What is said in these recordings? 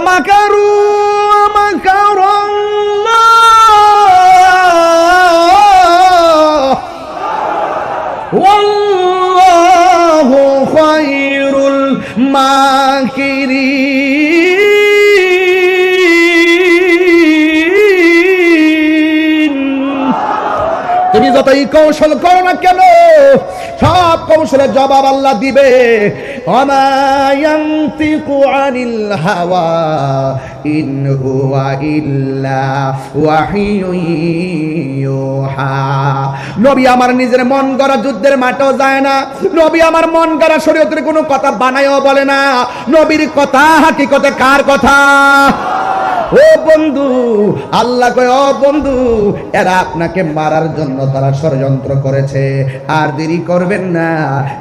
মাকারু মাকারাল্লাহ ওয়াল্লাহু খায়রুল মাকিরিন। তুমি যতই কৌশল করো না কেন, সব কৌশলের জবাব আল্লাহ দিবে। ওমা ইয়ানতিকু আনিল হাওয়া ইন হুয়া ইল্লা ওয়াহিয়ুন ইউহা। নবী আমার নিজের মন গড়া যুদ্ধের মাঠেও যায় না, নবী আমার মন গড়া শরীয়তের কোনো কথা বানায়ও বলে না। নবীর কথা হাকিকতে কার কথা? ও বন্ধু, আল্লাহ কয় ও বন্ধু, এরা আপনাকে মারার জন্য তারা ষড়যন্ত্র করেছে, আর দেরি করবেন না,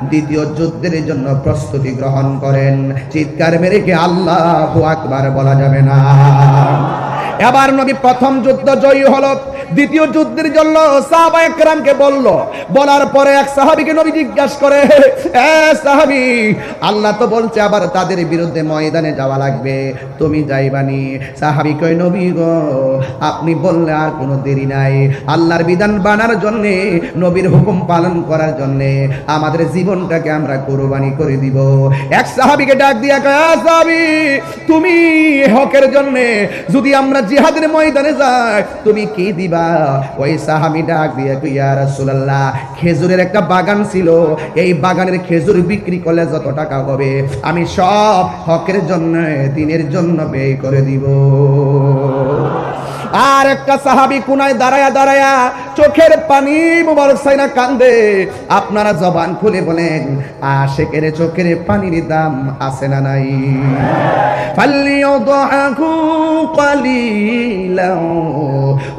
দ্বিতীয় যুদ্ধের জন্য প্রস্তুতি গ্রহণ করেন। চিৎকার মেরে কি আল্লাহু আকবার বলা যাবে না? এবার নবী প্রথম যুদ্ধ জয়ী হলো, দ্বিতীয় যুদ্ধের জন্য সাহাবায়ে কেরামকে বলল। বলার পরে এক সাহাবীকে নবী জিজ্ঞাসা করে, এ সাহাবী, আল্লাহ তো বলছে আবার তাদের বিরুদ্ধে ময়দানে যাওয়া লাগবে, তুমি যাইবানি? সাহাবী কয়, নবী গো, আপনি বললে আর কোনো দেরি নাই। আল্লাহর বিধান বানার জন্য, নবীর হুকুম পালন করার জন্য আমাদের জীবনটাকে আমরা কুরবানি করে দিব। এক সাহাবীকে ডাক দিয়া কয়, সাহাবী, তুমি হকের জন্য যদি আমরা জিহাদের ময়দানে যাই, তুমি কি দিবা? ওই সাহাবী ডাক দিয়া কয়, ইয়া রাসূলুল্লাহ, খেজুরের একটা বাগান ছিল, এই বাগানের খেজুর বিক্রি করলে যত টাকা হবে আমি সব হকের জন্য, দ্বীনের জন্য ব্যয় করে দিব। আর একটা সাহাবী কোনায় দাঁড়ায়া দাঁড়ায়া চোখের পানি মুবারক সাইনা কান্দে। আপনারা জবান খুলে বলেন, আশিকের চোখের পানির দাম আছে না নাই? ফালিয়াদহু কালিলাও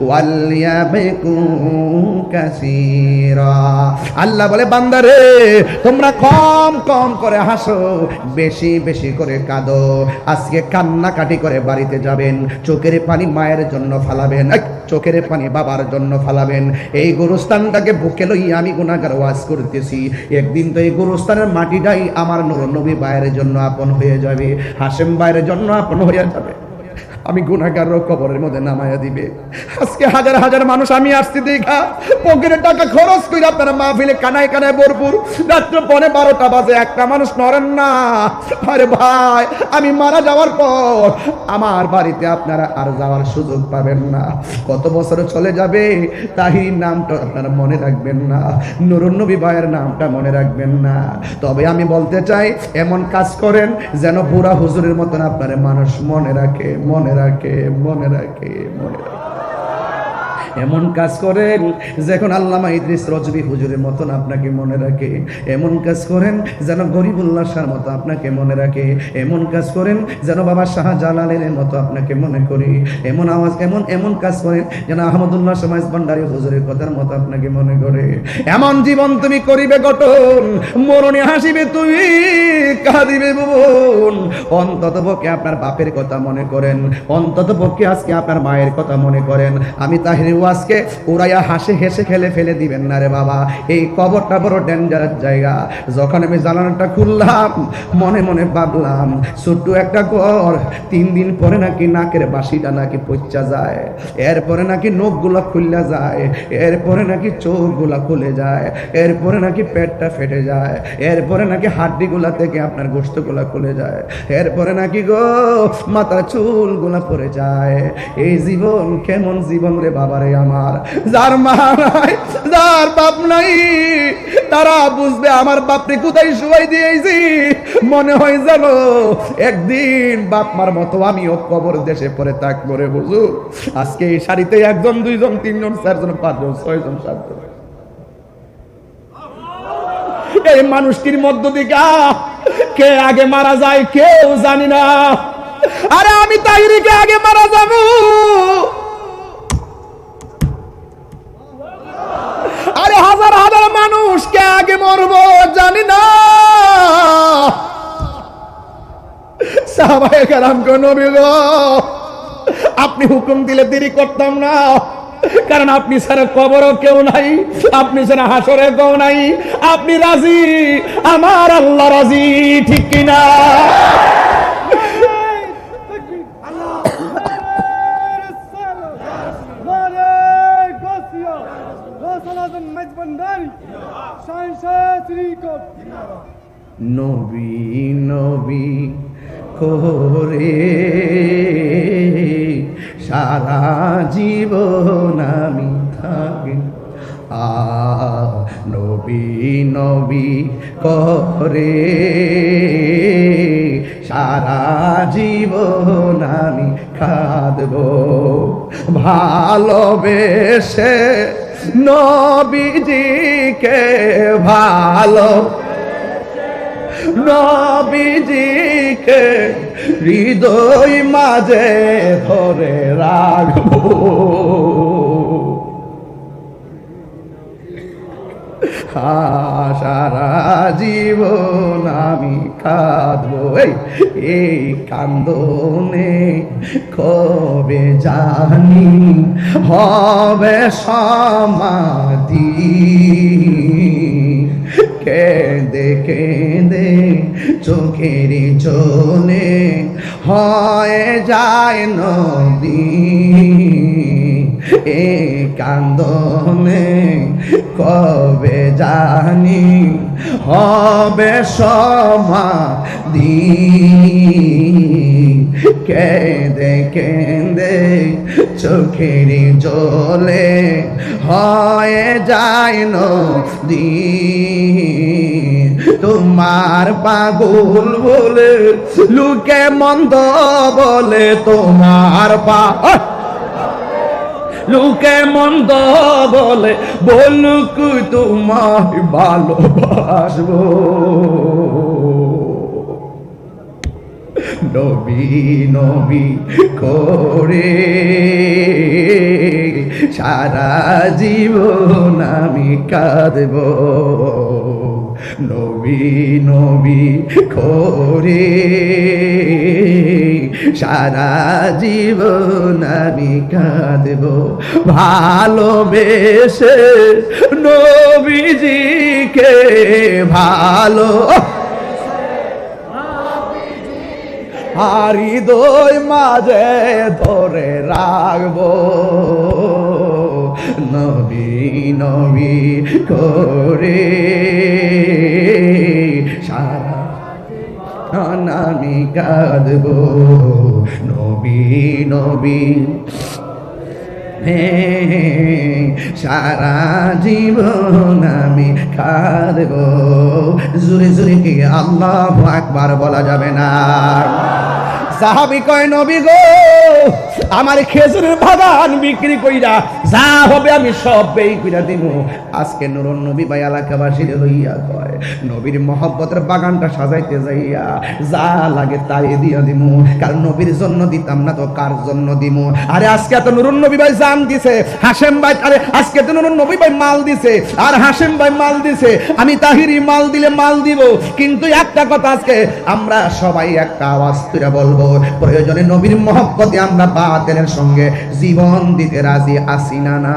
ওয়ালিয়াবকু কাসীরা। আল্লাহ বলে, বান্দারে, তোমরা কম কম করে হাসো, বেশি বেশি করে কাঁদো। আজকে কান্নাকাটি করে বাড়িতে যাবেন, চোখের পানি মায়ের জন্য ফালাবেন, চোখের পানি বাবার জন্য ফালাবেন। এই গোরস্থানটাকে বুকে লইয়া আমি গুনাহগার ওয়াজ করতেছি, একদিন তো এই গোরস্থানের মাটিটাই আমার নূর নবী ভাইয়ের জন্য আপন হয়ে যাবে, হাশেম ভাইয়ের জন্য আপন হয়ে যাবে। আমি গুনাহগার কবরের মধ্যে নামায়া দিবে। আজকে হাজার হাজার মানুষ আমি আসছি দেখা পকেটের টাকা খরচ করে আপনারা মাহফিলে কানায় কানায় ভরপুর, রাত্র 12টা বাজে একটা মানুষ নড়েন না। আরে ভাই, আমি মারা যাওয়ার পর আমার বাড়িতে আপনারা আর যাওয়ার সুযোগ পাবেন না। কত বছর চলে যাবে, তাহির নামটা আপনারা মনে রাখবেন না, নুরুন নবী ভাইয়ের নামটা মনে রাখবেন না। তবে আমি বলতে চাই, এমন কাজ করেন যেন বুড়া হুজুরের মতন আপনারা মানুষ মনে রাখে, মনে রাখে, মনে রাখে, মনে রাখে। এমন কাজ করেন যখন আল্লামা ইদ্রিস রজবি হুজুরের মতন আপনাকে মনে রাখে। এমন কাজ করেন যেন গরিবুল্লাহ শাহর মতো আপনাকে মনে রাখে। এমন কাজ করেন যেন বাবা শাহজালালের মতো আপনাকে মনে করি। এমন কাজ করেন যেন আহমদুল্লাহ সমাজ ভান্ডারী হুজুরের কথার মতো আপনাকে মনে করে। এমন জীবন তুমি করিবে গঠন, মরণে হাসিবে তুমি, কাঁদিবে ভুবন। অন্তত পক্ষে আপনার বাপের কথা মনে করেন, অন্তত পক্ষে আজকে আপনার মায়ের কথা মনে করেন। আমি তাহির আজকে উড়াইয়া হাসে হেসে খেলে ফেলে দিবেন না রে বাবা। এই কবরটা বড় ডেঞ্জারাস জায়গা। যখন আমি জানালাটা খুললাম, মনে মনে ভাবলাম, ছোট্ট একটা ঘর, 3 দিন পরে নাকি নাকের বাসিটা নাকি পচা যায়, এরপরে নাকি নখগুলা খুলে যায়, এরপরে নাকি চোখগুলা খুলে যায়, এরপরে নাকি পেটটা ফেটে যায়, এরপরে নাকি হাড্ডিগুলা থেকে আপনার গোশতগুলা খুলে যায়, এরপরে নাকি গো মাথার চুলগুলা পড়ে যায়। এই জীবন কেমন জীবন রে বাবা রে আমার। যার মা নাই, যার বাপ নাই, তারা বুঝবে আমার বাপরে কোথায় শুয়াই দিয়েছি। মনে হয় জানো, একদিন বাপ মার মতো আমিও কবর দেশে পড়ে থাকবো রে বুঝু। আজকে এই শাড়িতে 1 জন 2 জন 3 জন 4 জন 5 জন 6 জন 7 জন এই মানুষটির মধ্য থেকে কে আগে মারা যায় কেউ জানি না। আরে আমি তাহিরকে আগে মারা যাবো, আরে হাজার হাজার মানুষ কে আগে মরবো জানি না। সাহাবায়ে কেরাম গো, নবী গো, আপনি হুকুম দিলে দেরি করতাম না, কারণ আপনি ছাড়া কবরও কেউ নাই, আপনি ছাড়া হাসরে কেউ নাই। আপনি রাজি, আমার আল্লাহ রাজি, ঠিক কিনা? নবী নবী করে সারা জীবন আমি থাকি, নবী নবী করে সারা জীবন আমি কাঁদব, ভালোবেসে নবীজিকে ভালো নবীজিকে হৃদয় মাঝে ধরে রাখবো, সারা জীবন আমি কাঁদবো। এই কান্দনে কবে জানি হবে সমাধি, কেঁদে কেঁদে চোখের জলে হয়ে যায় নদী, এ কান্দনে কবে জানি হবে সমাধি, কেঁদে কেঁদে চোখের জলে হয়ে যায় নদী, তোমার পাগল বলে লোকে মন্দ বলে, তোমার লোকে মন্দ বলে বলুক তোমায় ভালোবাসবো, নবী নবী করে সারা জীবন আমি কাঁদব, নবী নবী করে সারা জীবন আমি কাঁদব, ভালোবেসে নবীজিকে ভালো হৃদয় মাঝে ধরে রাখবো, নবী নবী করে সারা আমি কাঁদব, নবী নবী সারা জীবন আমি কাঁদব। জোরে জোরে কি আল্লাহু আকবার বলা যাবে না? সাহাবী কয়, নবী গো, আমার খেজুরের বাগান বিক্রি কইরা যা হবে আমি সব বেই কইরা দিব। আজকে নুরুন নবী ভাই এলাকাবাসীর লইয়া কয়, নবীর মহব্বতের বাগানটা সাজাইতে যাইয়া যা লাগে তাই দিয়া দিব, কারণ নবীর জন্য দিতাম না তো কার জন্য দিব? আরে আজকে তো নুরুন নবী ভাই জান দিছে, হাশেম ভাই, আরে আজকে তো নুরুন নবী ভাই মাল দিছে, আর হাশেম ভাই মাল দিছে, আমি তাহিরি মাল দিলে মাল দিব। কিন্তু একটা কথা আজকে আমরা সবাই একটা আওয়াজ করে বলবো, প্রয়োজনে নবীর মহব্বতে আমরা বাতিলের সঙ্গে জীবন দিতে রাজি আছি না? না,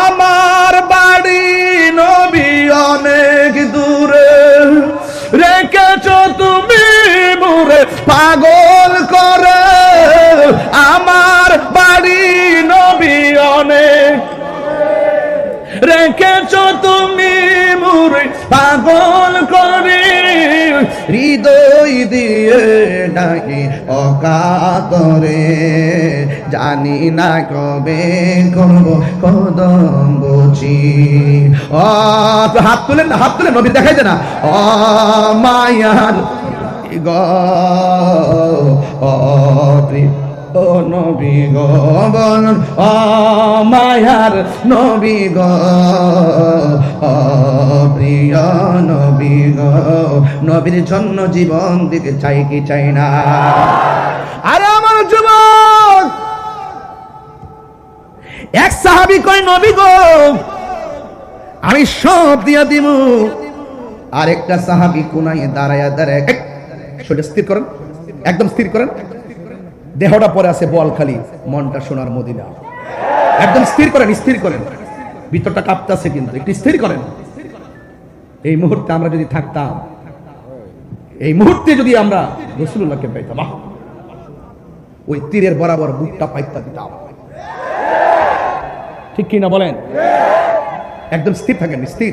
আমার বাড়ি নবী অনেক দূরে, রেখেছ তুমি মোরে পাগল করে, আমার বাড়ি নবী অনেক, রেখেছ তুমি মোরে পাগল করে, হৃদয় দিয়ে ডাকি অকাতরে, জানি না কবে করব কদম বুঝি। হাত তুলেন না, হাত তুলেন, নবী দেখাইছে না? মায়ার গ ও নবী গো বলুন, মায়ার নবী গো, প্রিয় নবী গো, নবীর জন্য জীবন দিতে চাই কি চাই না? আরে আমার যুবক, এক সাহাবী কয়, নবী গো আমি সব দিয়া দিব। আরেকটা সাহাবী কোনায় দাঁড়ায়া দাঁড়ায়, সেটা স্থির করেন, একদম স্থির করেন, দেহটা পরে আছে বোয়ালখালী, মনটা সোনার মদিনা। একদম স্থির করেন, স্থির করেন, ভিতরটা কাঁপতেছে কিন্তু একটু স্থির করেন। এই মুহূর্তে আমরা যদি থাকতাম, এই মুহূর্তে যদি আমরা রাসূলুল্লাহকে পাইতাম, ওই তীরের বরাবর বুকটা পাইতা দিতাম। ঠিক কিনা বলেন? একদম স্থির থাকেন, স্থির।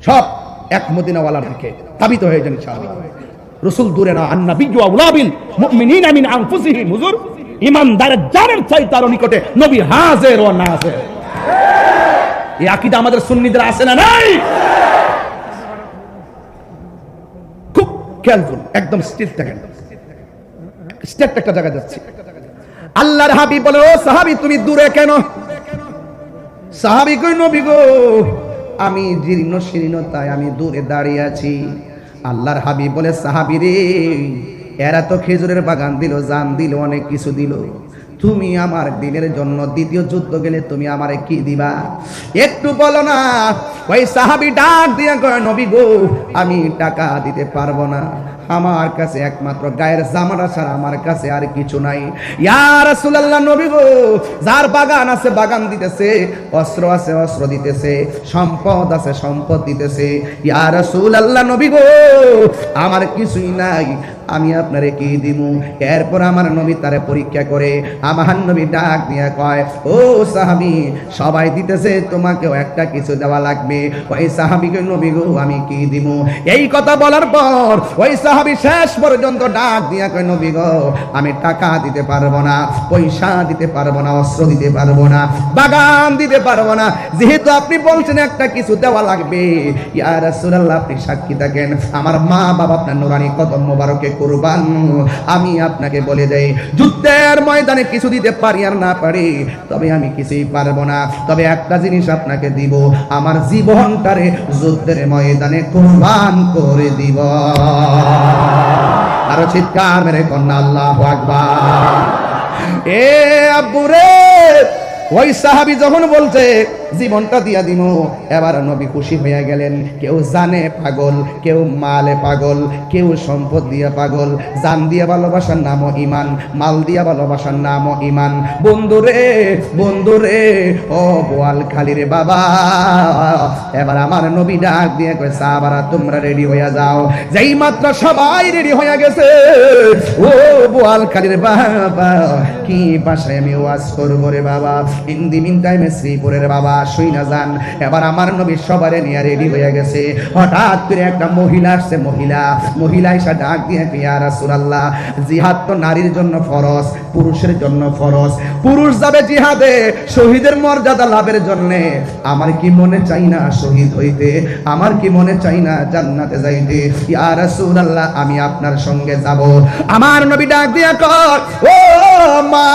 সব এক মদিনাওয়ালার দিকে তাবিত হয়ে যান ইনশাআল্লাহ। রাসূল দূরে না, আন-নাবিয়্যু আউলা বিল মুমিনিনা মিন আনফুসিহিম। হুজুর, ইমানদারের জানের চাইতে আরো নিকটে নবী হাজির ও নাজির। এই আকীদা আমাদের সুন্নিদের আছে না নাই? খুব কেয়ারফুল, একদম স্থির থাকেন। স্টেপ একটা জায়গা যাচ্ছে। আল্লাহর হাবিব বলে, ও সাহাবী তুমি দূরে কেন? সাহাবী কই, নবী গো আমি জীর্ণ শীর্ণতায় আমি দূরে দাঁড়িয়ে আছি। আল্লাহর হাবিব বলে, সাহাবী রে, এরা তো খেজুরের বাগান দিল, জান দিল, অনেক কিছু দিল, তুমি আমার দিনের জন্য দ্বিতীয় যুদ্ধ গেলে তুমি আমারে কি দিবা? একটু বলো না। ওই সাহাবী ডাক দিয়ে কয়, নবী গো আমি টাকা দিতে পারবো না, আমার কাছে একমাত্র গায়ের জামাটা ছাড়া আমার কাছে আর কিছু নাই। ইয়া রাসূলুল্লাহ, নবী গো যার বাগান আছে বাগান দিতেছে, অস্ত্র আছে অস্ত্র দিতেছে, সম্পদ আছে সম্পদ দিতেছে। ইয়া রাসূলুল্লাহ, নবী গো আমার কিছুই নাই, আমি আপনারে কি দিব? এরপর আমার নবী তারে পরীক্ষা করে আমার নবী ডাক দিয়ে কয়, ও সাহাবী সবাই দিতেছে, তোমাকেও একটা কিছু দেওয়া লাগবে। ওই সাহাবীকে, নবী গো আমি কি দিব? এই কথা বলার পর ওই সাহাবী শেষ পর্যন্ত ডাক দিয়ে কয়, নবী গো আমি টাকা দিতে পারবো না, পয়সা দিতে পারবো না, অস্ত্র দিতে পারবো না, বাগান দিতে পারবো না, যেহেতু আপনি বলছেন একটা কিছু দেওয়া লাগবে। ইয়া রাসূলুল্লাহ আপনি সাক্ষী থাকেন, আমার মা বাবা আপনার নুরানি কদম মোবারকে কুরবান। আমি আপনাকে বলে দেই, যুদ্ধের ময়দানে কিছু দিতে পারি আর না পারি, তবে আমি কিছুই পারবো না, তবে একটা জিনিস আপনাকে দিব, আমার জীবনটারে যুদ্ধের ময়দানে কুরবান করে দিব। আরো চিৎকার মেরে কন্যা আল্লাহু আকবার। এ আব্বুরে, ওই সাহাবী যখন বলছে জীবনটা দিয়া দিব, এবার নবী খুশি হয়ে গেলেন। কেউ জানে পাগল, কেউ মালে পাগল, কেউ সম্পদ দিয়া পাগল। জান দিয়া ভালোবাসার নামও ইমান, মাল দিয়া ভালোবাসার নামও ইমান। বন্ধুরে বন্ধুরে, ও বোয়াল খালির বাবা, এবার আমার নবী ডাক দিয়ে কয়, সাহাবারা তোমরা রেডি হয়ে যাও। যেই মাত্র সবাই রেডি হয়ে গেছে, ও বোয়াল খালির বাবা কি ভাষায় আমি ওয়াজ করবো রে বাবা। ইন দি মিন টাইমে শ্রীপুরের বাবা শুই না যান। এবার আমার নবী সবারে নিয়ে রেডি হয়ে গেছে। হঠাৎ করে একটা মহিলা আসছে, মহিলা এসে ডাক দিয়ে, ইয়া রাসূলুল্লাহ জিহাদ তো নারীর জন্য ফরজ, পুরুষের জন্য ফরজ, পুরুষ যাবে জিহাদে শহীদের মর্যাদা লাভের জন্য, আমার কি মনে চাই না শহীদ হইতে, আমার কি মনে চাই না জান্নাতে যাইতে। ইয়া রাসূলুল্লাহ আমি আপনার সঙ্গে যাব। আমার নবী ডাক দিয়ে কয়, ও মা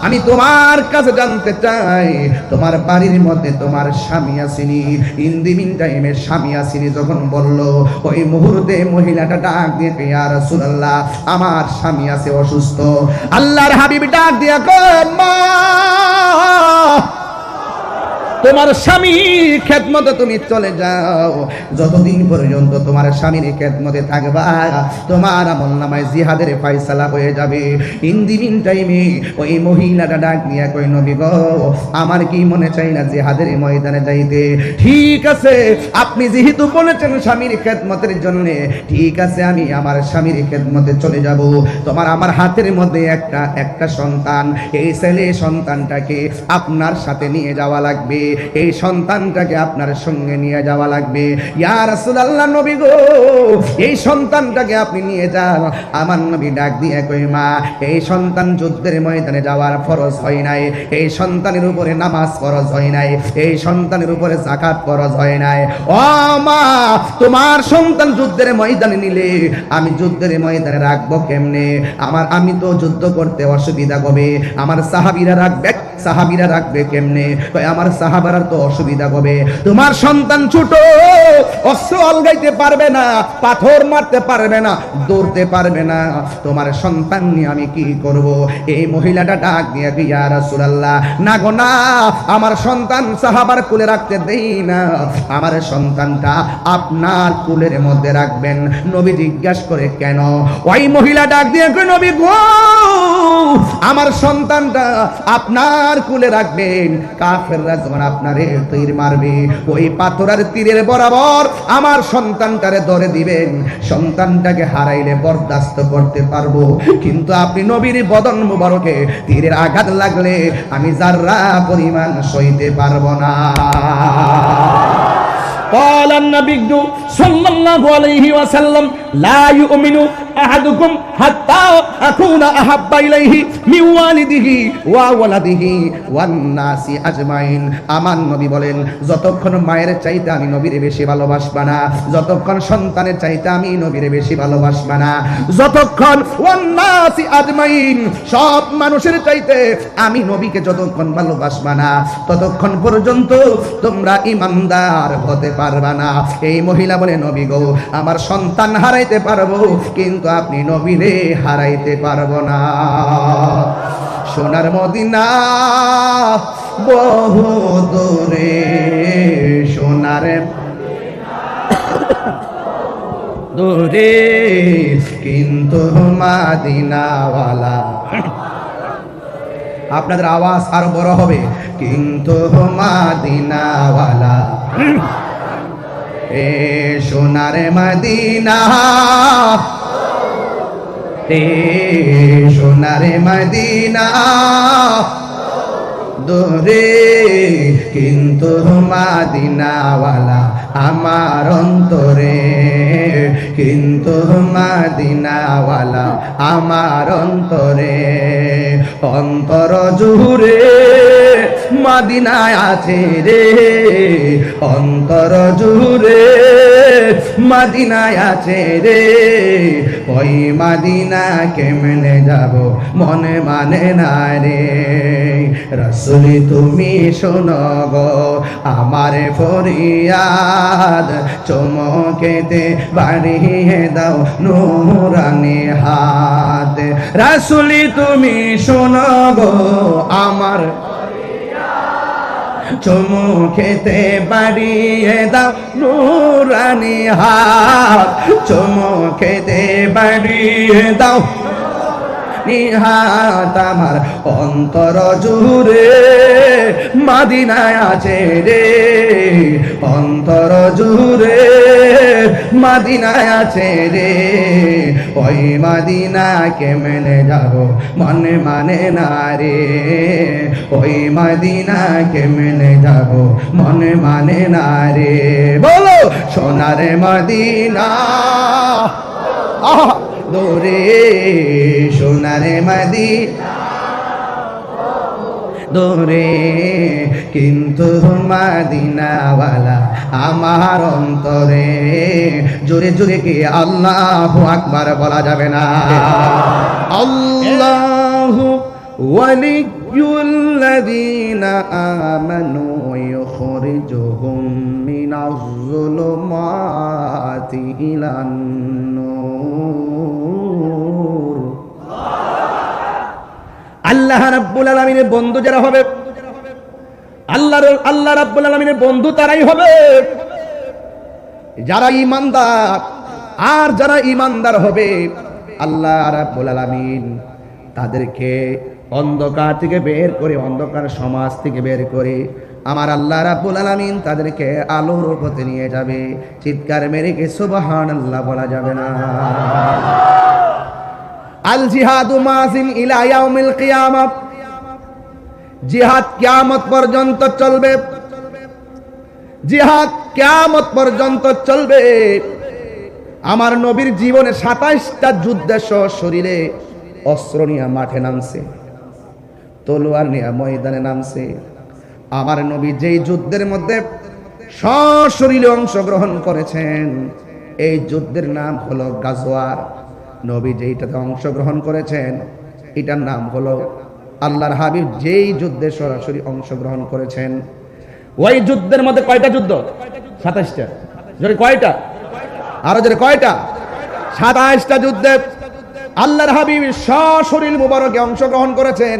আমি তোমার কাছে জানতে চাই, তোমার বাড়ির মধ্যে তোমার স্বামী আসেনি? ইন দি মিন টাইমে স্বামী আসেনি যখন বলল, ওই মুহূর্তে মহিলাটা ডাক দিয়ে, ইয়া রাসূলুল্লাহ আমার স্বামী আছে অসুস্থ। আল্লাহর হাবিব ডাক দিয়ে কয়, মা তোমার স্বামীর খেদমতে তুমি চলে যাও, যতদিন পর্যন্ত তোমার স্বামীর খেদমতে থাকবা তোমার আমলনামায় জিহাদের ফয়সালা হয়ে যাবে। ইন দি মিন টাইমে ওই মহিলাটা ডাক নিয়ে কই, নবী গো আমার কি মনে চাই না জিহাদের ময়দানে যাইতে। ঠিক আছে আপনি যেহেতু বলেছেন স্বামীর খেদমতের জন্য, ঠিক আছে আমি আমার স্বামীর খেদমতে চলে যাব। তোমার আমার হাতের মধ্যে একটা সন্তান, এই ছেলে সন্তানটাকে আপনার সাথে নিয়ে যাওয়া লাগবে, এই সন্তানটাকে আপনার সঙ্গে নিয়ে যাওয়া লাগবে। ইয়া রাসূলুল্লাহ নবী গো এই সন্তানটাকে আপনি নিয়ে যান। আমার নবী ডাক দিয়ে কই, মা এই সন্তান যুদ্ধের ময়দানে যাওয়ার ফরজ হয় নাই, এই সন্তানের উপরে নামাজ ফরজ হয় নাই, এই সন্তানের উপরে যাকাত ফরজ হয় নাই। ও মা তোমার সন্তান যুদ্ধের ময়দানে নিলে আমি যুদ্ধের ময়দানে রাখবো কেমনে? আমি তো যুদ্ধ করতে অসুবিধা হবে, আমার সাহাবীরা রাখবে কেমনে? আমার সাহাবারা তো অসুবিধা হবে। তোমার সন্তান ছোট, অস্ত্র অলগাইতে পারবে না, পাথর মারতে পারবে না, দৌড়তে পারবে না, তোমার সন্তান নিয়ে আমি কি করব? এই মহিলাটা ডাক দিয়ে, ইয়া রাসূলুল্লাহ না গো না, আমার সন্তান সাহাবার কুলে রাখতে দেই না, আমার সন্তানটা আপনার কুলের মধ্যে রাখবেন। নবী জিজ্ঞাসা করে, কেন? ওই মহিলা ডাক দিয়ে, নবী গো আমার সন্তানটা আপনার কুলে রাখবেন, কাফেররা যখন আপনারে তীর মারবে ওই পাথরের তীরের বরাবর আমার সন্তানটারে ধরে দিবেন। সন্তানটাকে হারাইলে বরদাস্ত করতে পারবো, কিন্তু আপনি নবীর বদন মুবারকে তীরের আঘাত লাগলে আমি যাররা পরিমাণ সইতে পারবো না। قال النبي صلى الله عليه وسلم لا يؤمن أحدكم حتى أكون أحب إليه من والده وولده والناس أجمعين। আমার নবী বলেন, যতক্ষণ মায়ের চাইতে আমি নবীরে বেশি ভালোবাসবা না, যতক্ষণ সন্তানের চাইতে আমি নবীরে বেশি ভালোবাসবা না, যতক্ষণ ওয়ান্নাস আজমাইন সব মানুষের চাইতে আমি নবীকে যতক্ষণ ভালোবাসবা না, ততক্ষণ পর্যন্ত তোমরা ঈমানদার হতে পারবা না। এই মহিলা বলে, নবী গো, আমার সন্তান হারাইতে পারবো, কিন্তু আপনি নবীরে হারাইতে পারবো না। সোনার মদিনা বহু দূরে, সোনার দূরে, কিন্তু মাদিনাওয়ালা। আপনাদের আওয়াজ আরো বড় হবে, কিন্তু মাদিনাওয়ালা এ সোনার মদিনা, এ সোনার মদিনা দূরে, কিন্তু মাদিনাওয়ালা আমার অন্তরে, কিন্তু মাদিনাওয়ালা আমার অন্তরে। অন্তর জুড়ে মাদিনায় আছে রে, অন্তর জুড়ে মাদিনায় আছে রে, ওই মাদিনা কেমনে যাব মনে মানে না রে। রাসূল তুমি শোনো গো আমার ফরিয়াদ, চমকেতে বাড়িয়ে দাও নূরানি হাত। রাসূল তুমি শোনো গো আমার চমকেতে বাড়িয়ে দাও নূরানি হাত, চমকেতে বাড়িয়ে দাও নিহাত। আমার অন্তর জুড়ে মাদিনায় আছে রে, অন্তর জুড়ে মাদিনায় আছে রে, ওই মাদিনা কেমনে যাব মনে মানে না রে, ওই মাদিনা কেমনে যাব মনে মানে না রে। বলো সোনার মদিনা দূরে, সোনার মদিনা দূরে, কিন্তু মদিনাওয়ালা আমার অন্তরে। জোরে জোরে কি আল্লাহু আকবার বলা যাবে না? আল্লাহু ওয়ালিয়ুল্লাযীনা আমানু ইউখরিজুহুম মিনাজ যুলুমাতি ইলান নূর। আল্লাহ রাব্বুল আলামিনের বন্ধু যারা হবে, আল্লাহ রাব্বুল আলামিনের বন্ধু তারাই হবে যারা ঈমানদার। আর যারা ঈমানদার হবে আল্লাহ রাব্বুল আলামিন তাদেরকে অন্ধকার থেকে বের করে, অন্ধকার সমাজ থেকে বের করে আমার আল্লাহ রাব্বুল আলামিন তাদেরকে আলোর পথে নিয়ে যাবে। চিৎকার মেরে কি সুবহানাল্লাহ বলা যাবে না? আল জিহাদু মাযিন ইলা ইয়াউমিল কিয়ামah, জিহাদ কিয়ামত পর্যন্ত চলবে, জিহাদ কিয়ামত পর্যন্ত চলবে। আমার নবীর জীবনে 27টা যুদ্ধে শরীরে অস্ত্র নিয়ে মাঠে নামছে, তলোয়ার নিয়ে ময়দানে নামছে। আমার নবী যেই যুদ্ধের মধ্যে সশরীরে অংশগ্রহণ করেছেন, এই যুদ্ধের নাম হলো গাজওয়ার। নবী যেইটাতে অংশগ্রহণ করেছেন এটার নাম হলো, আল্লাহর হাবিব যেই যুদ্ধে সরাসরি অংশগ্রহণ করেছেন ওই যুদ্ধের মধ্যে কয়টা যুদ্ধ? 27টা। জোরে কয়টা? আরো জোরে কয়টা? 27টা যুদ্ধে আল্লাহর হাবিব সশরীর মুবারকে অংশগ্রহণ করেছেন।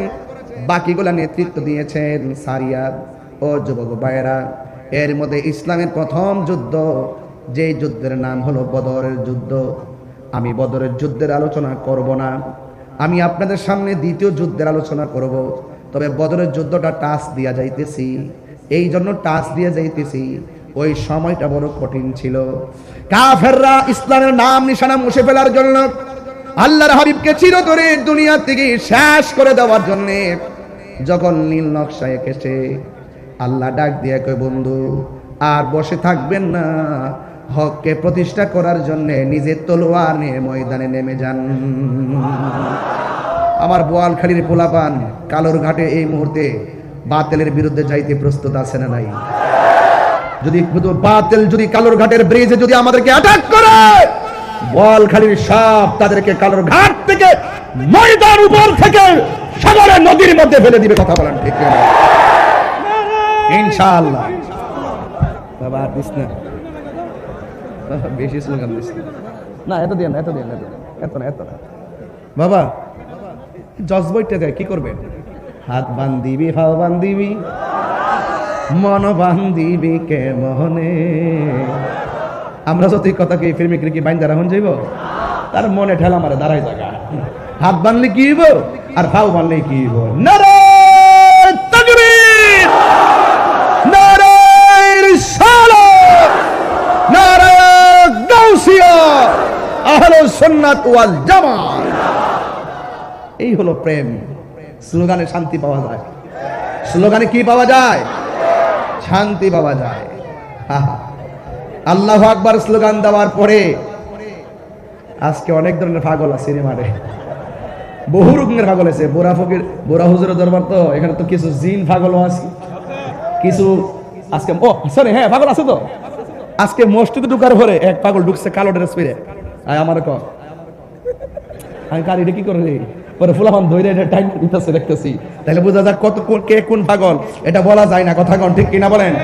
বাকিগুলা নেতৃত্ব দিয়েছেন সারিয়া ও যুবক ভাইয়েরা। এর মধ্যে ইসলামের প্রথম যুদ্ধ, যেই যুদ্ধের নাম হলো বদরের যুদ্ধ। আমি বদরের যুদ্ধের আলোচনা করব না, আমি আপনাদের সামনে দ্বিতীয় যুদ্ধের আলোচনা করব, তবে বদরের যুদ্ধটা টাচ দিয়া যাইতেছি, এই জন্য টাচ দিয়ে যাইতেছি। ওই সময়টা বড় কঠিন ছিল। কাফেররা ইসলামের নাম নিশানা মুছে ফেলার জন্য, আল্লাহর হাবিবকে চিরতরে দুনিয়া থেকে শেষ করে দেওয়ার জন্য যখন নীল নকশা এঁকেছে, আল্লাহ ডাক দিয়ে কয়, বন্ধু আর বসে থাকবেন না, হককে প্রতিষ্ঠা করার জন্য নিজের তলোয়ার নিয়ে ময়দানে নেমে যান। আমার বোয়ালখালীর পোলাপান কালোর ঘাটে এই মুহূর্তে বাতিলের বিরুদ্ধে যাইতে প্রস্তুত আছে না নাই? যদি বাতিল যদি কালোর ঘাটের ব্রিজে যদি আমাদেরকে অ্যাটাক করে, বোয়ালখালীর সব তাদেরকে কালোর ঘাট থেকে ময়দান উপর থেকে সাগরের নদীর মধ্যে ফেলে দিবে। কথা বলেন ঠিক কিনা? ইনশাআল্লাহ। বাবা দিস না, বেশি স্লোগান দিস না, এত দিয়ে না, এত দিয়ে না, এত না, এত না বাবা। জজ বইটা দেয় কি করবেন? হাত বান্ধিবি, হাও বান্ধিবি, মন বান্ধিবি কে মনে। আমরা যদি কথা কি ফিল্মে কি বাইন্দা রাখুন যাইব, তার মনে ঠেলা মারে দাঁড়াই জায়গা। হাত বানলে কি হইব আর ফাও বানলে কি হইব? নারে তাকবীর, নারে রিসালাত, নারে গাউসিয়া, আহলুস সুন্নাত ওয়াল জামাত। এই হলো প্রেম। স্লোগানে শান্তি পাওয়া যায়। স্লোগানে কি পাওয়া যায়? শান্তি পাওয়া যায়। আল্লাহু আকবার স্লোগান দেওয়ার পরে আজকে অনেক ধরনের পাগল আছে মাঠে, বহু রকমের পাগল আছে। বোরা ফকির, বোরা হুজুরের দরবার তো, এখানে তো কিছু জিন পাগলও আছে, কিছু আজকে ও সরি হ্যাঁ পাগল আছে তো। আজকে মসজিদে ঢুকার পরে এক পাগল ঢুকছে কালো ড্রেস পরে, আমার ক আমি কার এটা কি করে পরে ফুলাফান ধরে এটা টাইম দিতেছে দেখতেছি, তাহলে বোঝা যায় কত কে কোন পাগল। এটা বলা যায় না, কথা কোন ঠিক কিনা বলেন?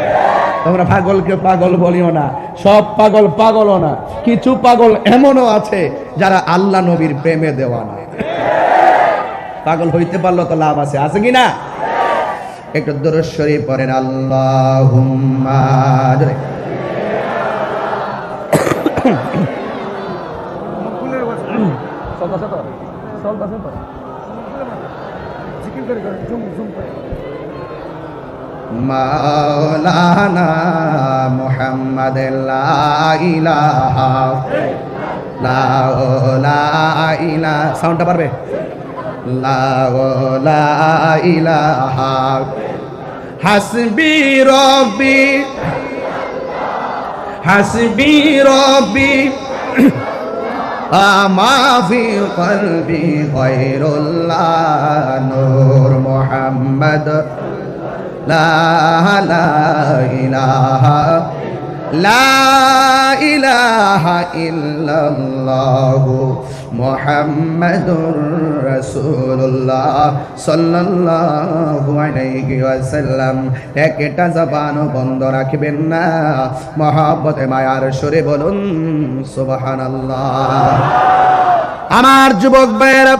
তোমরা পাগলকে পাগল বলিও না, সব পাগল পাগলও না। কিছু পাগল এমনও আছে যারা আল্লাহ নবীর প্রেমে দেওয়া না। পাগল হইতে পারলো তো লাভ আছে, আছে কিনা? একটু দরুদ শরীফ পড়েন, আল্লাহুম্মা। মাওলানা মুহাম্মদ লা ইলাহা লা ইলাহা, সাউন্ডটা পারবে? লা ইলাহা হাসবি রব্বি, হাসবি রব্বি আমা ফি কলবি গায়রুল্লাহ নূর মুহাম্মদ লা ইলাহা লা ইলাহা ইল্লাল্লাহ মুহাম্মাদুর রাসূলুল্লাহ সাল্লাল্লাহু আলাইহি ওয়াসাল্লাম। একটা জবান বন্ধ রাখবেন না, মহব্বতে মায়ার সুরে বলুন সুবহানাল্লাহ। আমার যুবক ভাইয়েরা,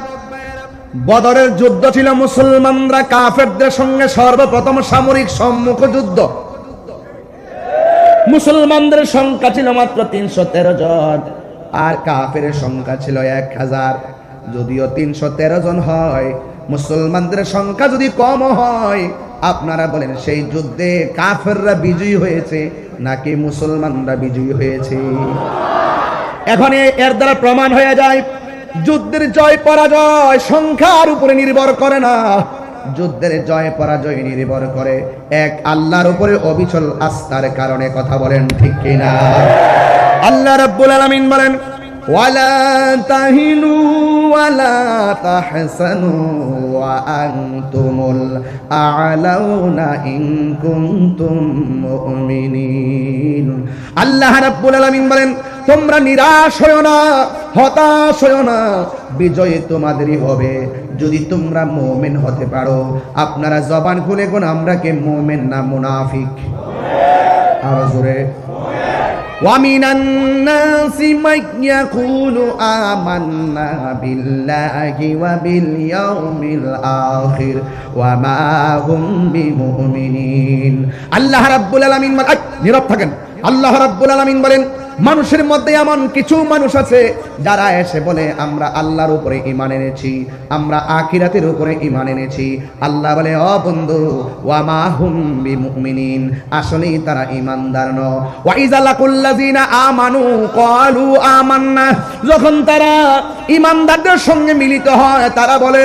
বদরের যুদ্ধ ছিল মুসলমানরা কাফেরদের সঙ্গে সর্বপ্রথম সামরিক সম্মুখ যুদ্ধ। মুসলমানদের সংখ্যা ছিল মাত্র 313 জন, আর কাফের সংখ্যা ছিল 1000। যদিও 313 জন হয়, মুসলমানদের সংখ্যা যদি কম হয়, আপনারা বলেন সেই যুদ্ধে কাফেররা বিজয়ী হয়েছে নাকি মুসলমানরা বিজয়ী হয়েছে? এখন এর দ্বারা প্রমাণ হয়ে যায় যুদ্ধের জয় পরাজয় সংখ্যার উপরে নির্ভর করে না, যুদ্ধের জয় পরাজয় নির্ভর করে এক আল্লাহর উপরে অবিচল আস্থার কারণে। কথা বলেন ঠিক কিনা? আল্লাহ রাব্বুল আলামিন বলেন, ওয়ালা তাহিনু ওয়ালা তাহসানু ওয়া আনতুমুল আ'লাউনা ইন কুনতুম মুমিনিন। আল্লাহ রাব্বুল আলামিন বলেন, তোমরা নিরাশ হয়ো না, হতাশ হয়ো না, বিজয় তোমাদেরই হবে যদি তোমরা মুমিন হতে পারো। আপনারা জবান খুলে কোন আমরা কে মুমিন না মুনাফিক? আর জোরে, وَمِنَ النَّاسِ مَن يَقُولُ آمَنَّا بِاللَّهِ وَبِالْيَوْمِ الْآخِرِ وَمَا هُمْ بِمُؤْمِنِينَ। আল্লাহ রাব্বুল আলামিন নীরব থাকেন। আল্লাহ রাব্বুল আলামিন বলেন, মানুষের মধ্যে এমন কিছু মানুষ আছে যারা এসে বলে আমরা আল্লাহর উপরে ঈমান এনেছি, আমরা আখিরাতের উপরে ঈমান এনেছি। আল্লাহ বলে ও বন্ধু ওয়া মা হুম বিমুমিনিন, আসলেই তারা ঈমানদার নয়। ওয়া ইযা লাকুল্লাযিনা আমানু ক্বালু আমান্না, যখন তারা ঈমানদারদের সঙ্গে মিলিত হয় তারা বলে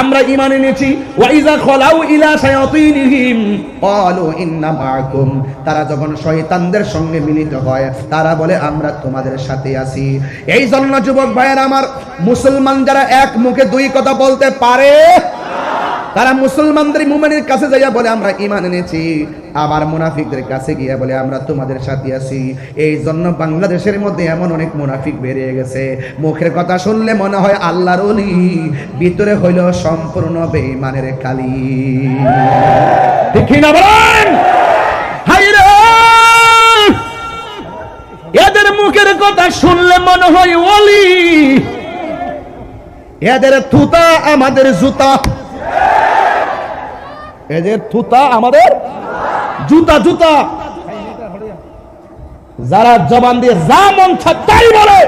আমরা ঈমান এনেছি। ওয়া ইযা খালাউ ইলা শায়াতিনিহিম ক্বালু ইন্না মাআকুম, তারা যখন শয়তানদের সঙ্গে মিলিত হয় তারা বলে আমরা তোমাদের সাথে আছি। এই জন্য যুবক ভাইয়েরা আমার, মুসলমান যারা এক মুখে দুই কথা বলতে পারে তারা মুসলমানদের মুমিনের কাছে যাইয়া বলে আমরা ঈমান এনেছি, আবার মুনাফিকদের কাছে গিয়ে বলে আমরা তোমাদের সাথে আছি। এই জন্য বাংলাদেশের মধ্যে এমন অনেক মুনাফিক বেরিয়ে গেছে, মুখের কথা শুনলে মনে হয় আল্লাহর ওলি, ভিতরে হইল সম্পূর্ণ বেঈমানের কালি। ঠিক না বলেন? হায়রে, এদের মুখের কথা শুনলে মনে হয় ওলি, এদের থুতা আমাদের জুতা, এদের থুতা আমাদের জুতা জুতা। যারা জবান দিয়ে যা মন চায় তাই বলে,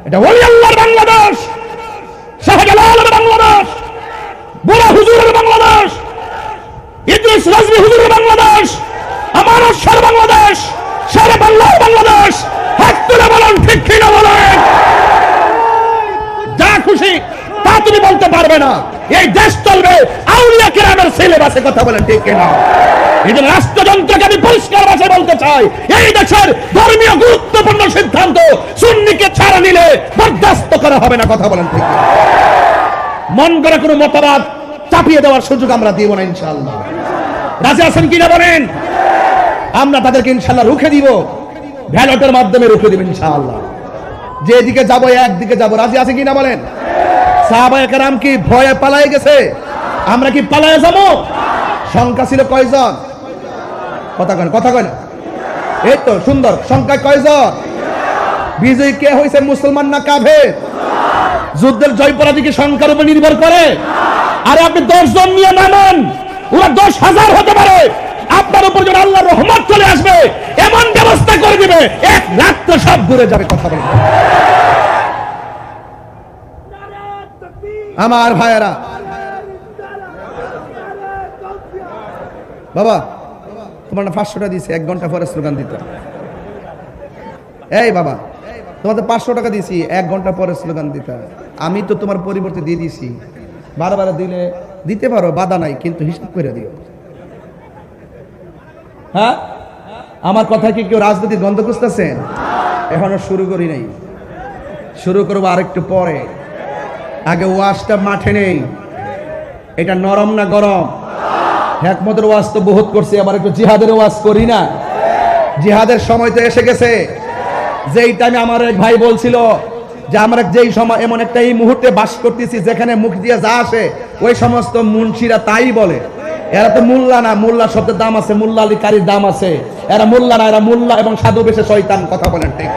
এটা ওলি আল্লাহর বাংলাদেশ, শাহজালালের বাংলাদেশ, বুড়া হুজুরের বাংলাদেশ, ইদ্রিস রাজভী হুজুরের বাংলাদেশ, আমার অশ্বর বাংলাদেশ, সারা বাংলার বাংলাদেশ। হাত তুলে বলেন ঠিক কিনা বলেন? যা খুশি তা তুমি বলতে পারবে না, এই দেশ চলবে আউলিয়া কেরামের সিলেবাসে। কথা বলেন ঠিক কিনা? এই যে রাষ্ট্রযন্ত্রকে আমি পরিষ্কার ভাষায় বলতে চাই, এই দেশের ধর্মীয় গুরুত্বপূর্ণ সিদ্ধান্ত সুন্নিকে ছাড়া নিলে বরদাস্ত করা হবে না। কথা বলেন ঠিক কিনা? মন করে কোনো মতবাদ চাপিয়ে দেওয়ার সুযোগ আমরা দিব না ইনশাআল্লাহ। রাজি আছেন কিনা বলেন? আমরা তাদেরকে ইনশাআল্লাহ রুখে দিব, ব্যালটের মাধ্যমে রুখে দিব ইনশাআল্লাহ। যেদিকে যাবো একদিকে যাবো। রাজি আছে কিনা বলেন? সাহাবায়ে কেরাম কি ভয়ে পালায়ে গেছে? আমরা কি পালায়ে যাবো? সংখ্যা ছিল কয়জন? কথা কয়, কথা কয় না? এই তো সুন্দর। সংখ্যা কয়জন? বিজয়ী কে হয়েছে, মুসলমান না কাফের? যুদ্ধের জয় পরাজয় কি সংখ্যার উপর নির্ভর করে? আরে আপনি 10 জন নিয়ে নামান, ওরা 10,000 হতে পারে। আপনার উপর যখন আল্লাহর রহমত চলে আসবে এমন ব্যবস্থা করে দিবে, এক রাত্রে সব ঘুরে যাবে। কথা বলেন আমার ভাইয়েরা। বাবা তোমার না 500 টাকা দিয়েছি, 1 ঘন্টা পরে স্লোগান দিতে। এই বাবা তোমাদের 500 টাকা দিয়েছি, 1 ঘন্টা পরে স্লোগান দিতে। আমি তো তোমার পরিবর্তে দিয়ে দিয়েছি, বারবার দিলে দিতে পারো, বাধা নাই, কিন্তু হিসাব করে দিও। হ্যাঁ, আমার কথা কি কেউ রাজনীতির গন্ধ খুঁজতেছেন? এখনো শুরু করি নাই, শুরু করবো আরেকটু পরে। আগে ওয়াজটা মাঠে নেই, এটা নরম না গরম? হেকমতের ওয়াজ তো বহুত করছি, আবার একটু জিহাদের ওয়াজ করি না? জিহাদের সময় তো এসে গেছে। যেই টাইমে আমার এক ভাই বলছিল যে আমরা যেই সময় এমন একটা এই মুহূর্তে বাস করতেছি যেখানে মুখ দিয়ে যা আসে ওই সমস্ত মুন্সিরা তাই বলে। এরা তো মোল্লা না, মোল্লা শব্দের দাম আছে, মোল্লা আলী কারির দাম আছে। এরা মোল্লা না, এরা মোল্লা এবং সাধু বেশে শয়তান। কথা বলেন ঠিক?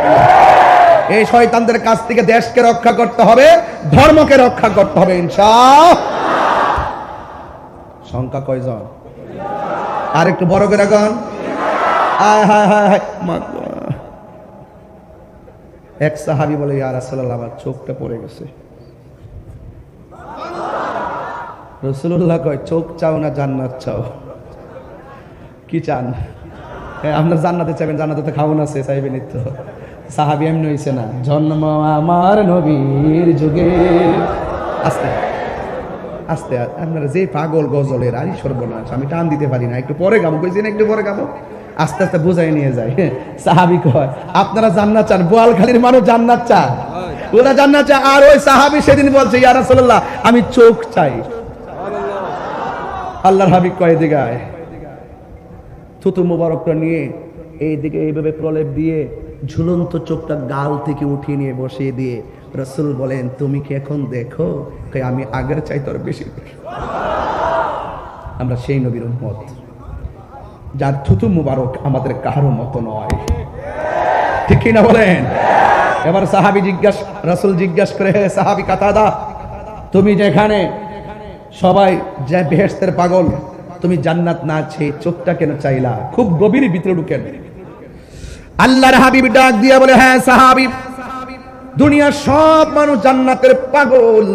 এই শয়তানদের কাছ থেকে দেশকে রক্ষা করতে হবে, ধর্মকে রক্ষা করতে হবে ইনশাআল্লাহ। সংখ্যা কয়জন? আর একটু বড় করে গান। আয় হায় হায় হায়। এক সাহাবী বলে ইয়া রাসূলুল্লাহ আমার চোখটা পড়ে গেছে। রাসূলুল্লাহ কয় চোখ চাও না জান্নাত চাও? কি চান? আপনার জান্নাতে চাইবেন, জান্নাতে তো খাওন আছে, চাইবেন তো। সাহাবী এমনি হইছে না, জন্ম আমার নবীর যুগে। আস্তে আস্তে, আপনারা যে পাগল গজলের, আরে সর্বনাশ, আমি টান দিতে পারি না, একটু পরে গাবো কইছি না, একটু পরে গাবো। আস্তে আস্তে বুঝাই নিয়ে যায়। সাহাবী কয় আপনারা জান্নাত চান? বোয়ালখালীর মানুষ জান্নাত চায়, ওরা জান্নাত চায়। আর ওই সাহাবী সেদিন বলছে ইয়া রাসূলুল্লাহ আমি চোখ চাই। আল্লাহর হাবিব কয় এদিকে আয়। থুতু মুবারকটা নিয়ে এইদিকে এইভাবে প্রলেপ দিয়ে ঝুলন্ত চোখটা গাল থেকে উঠিয়ে নিয়ে বসিয়ে দিয়ে রাসূল বলেন তুমি কি এখন দেখো? আমি আগের চাইতে আরো বেশি দেখি। আমরা সেই নবীর উম্মত যার থুতু মুবারক আমাদের কারো মতো নয়। ঠিক কি না বলেন? এবার সাহাবী রাসূল জিজ্ঞাসা করে, হে সাহাবী কাতাদা, তুমি যেখানে সবাই যে বেহেশতের পাগল, তুমি জান্নাত না চেয়ে চোখটা কেন চাইলা? খুব গভীর ভিতরে ঢুকেন। আল্লাহর হাবিব ডাক দিয়া বলে, হ্যাঁ সাহাবী, দুনিয়ার সব মানুষ জান্নাতের পাগল,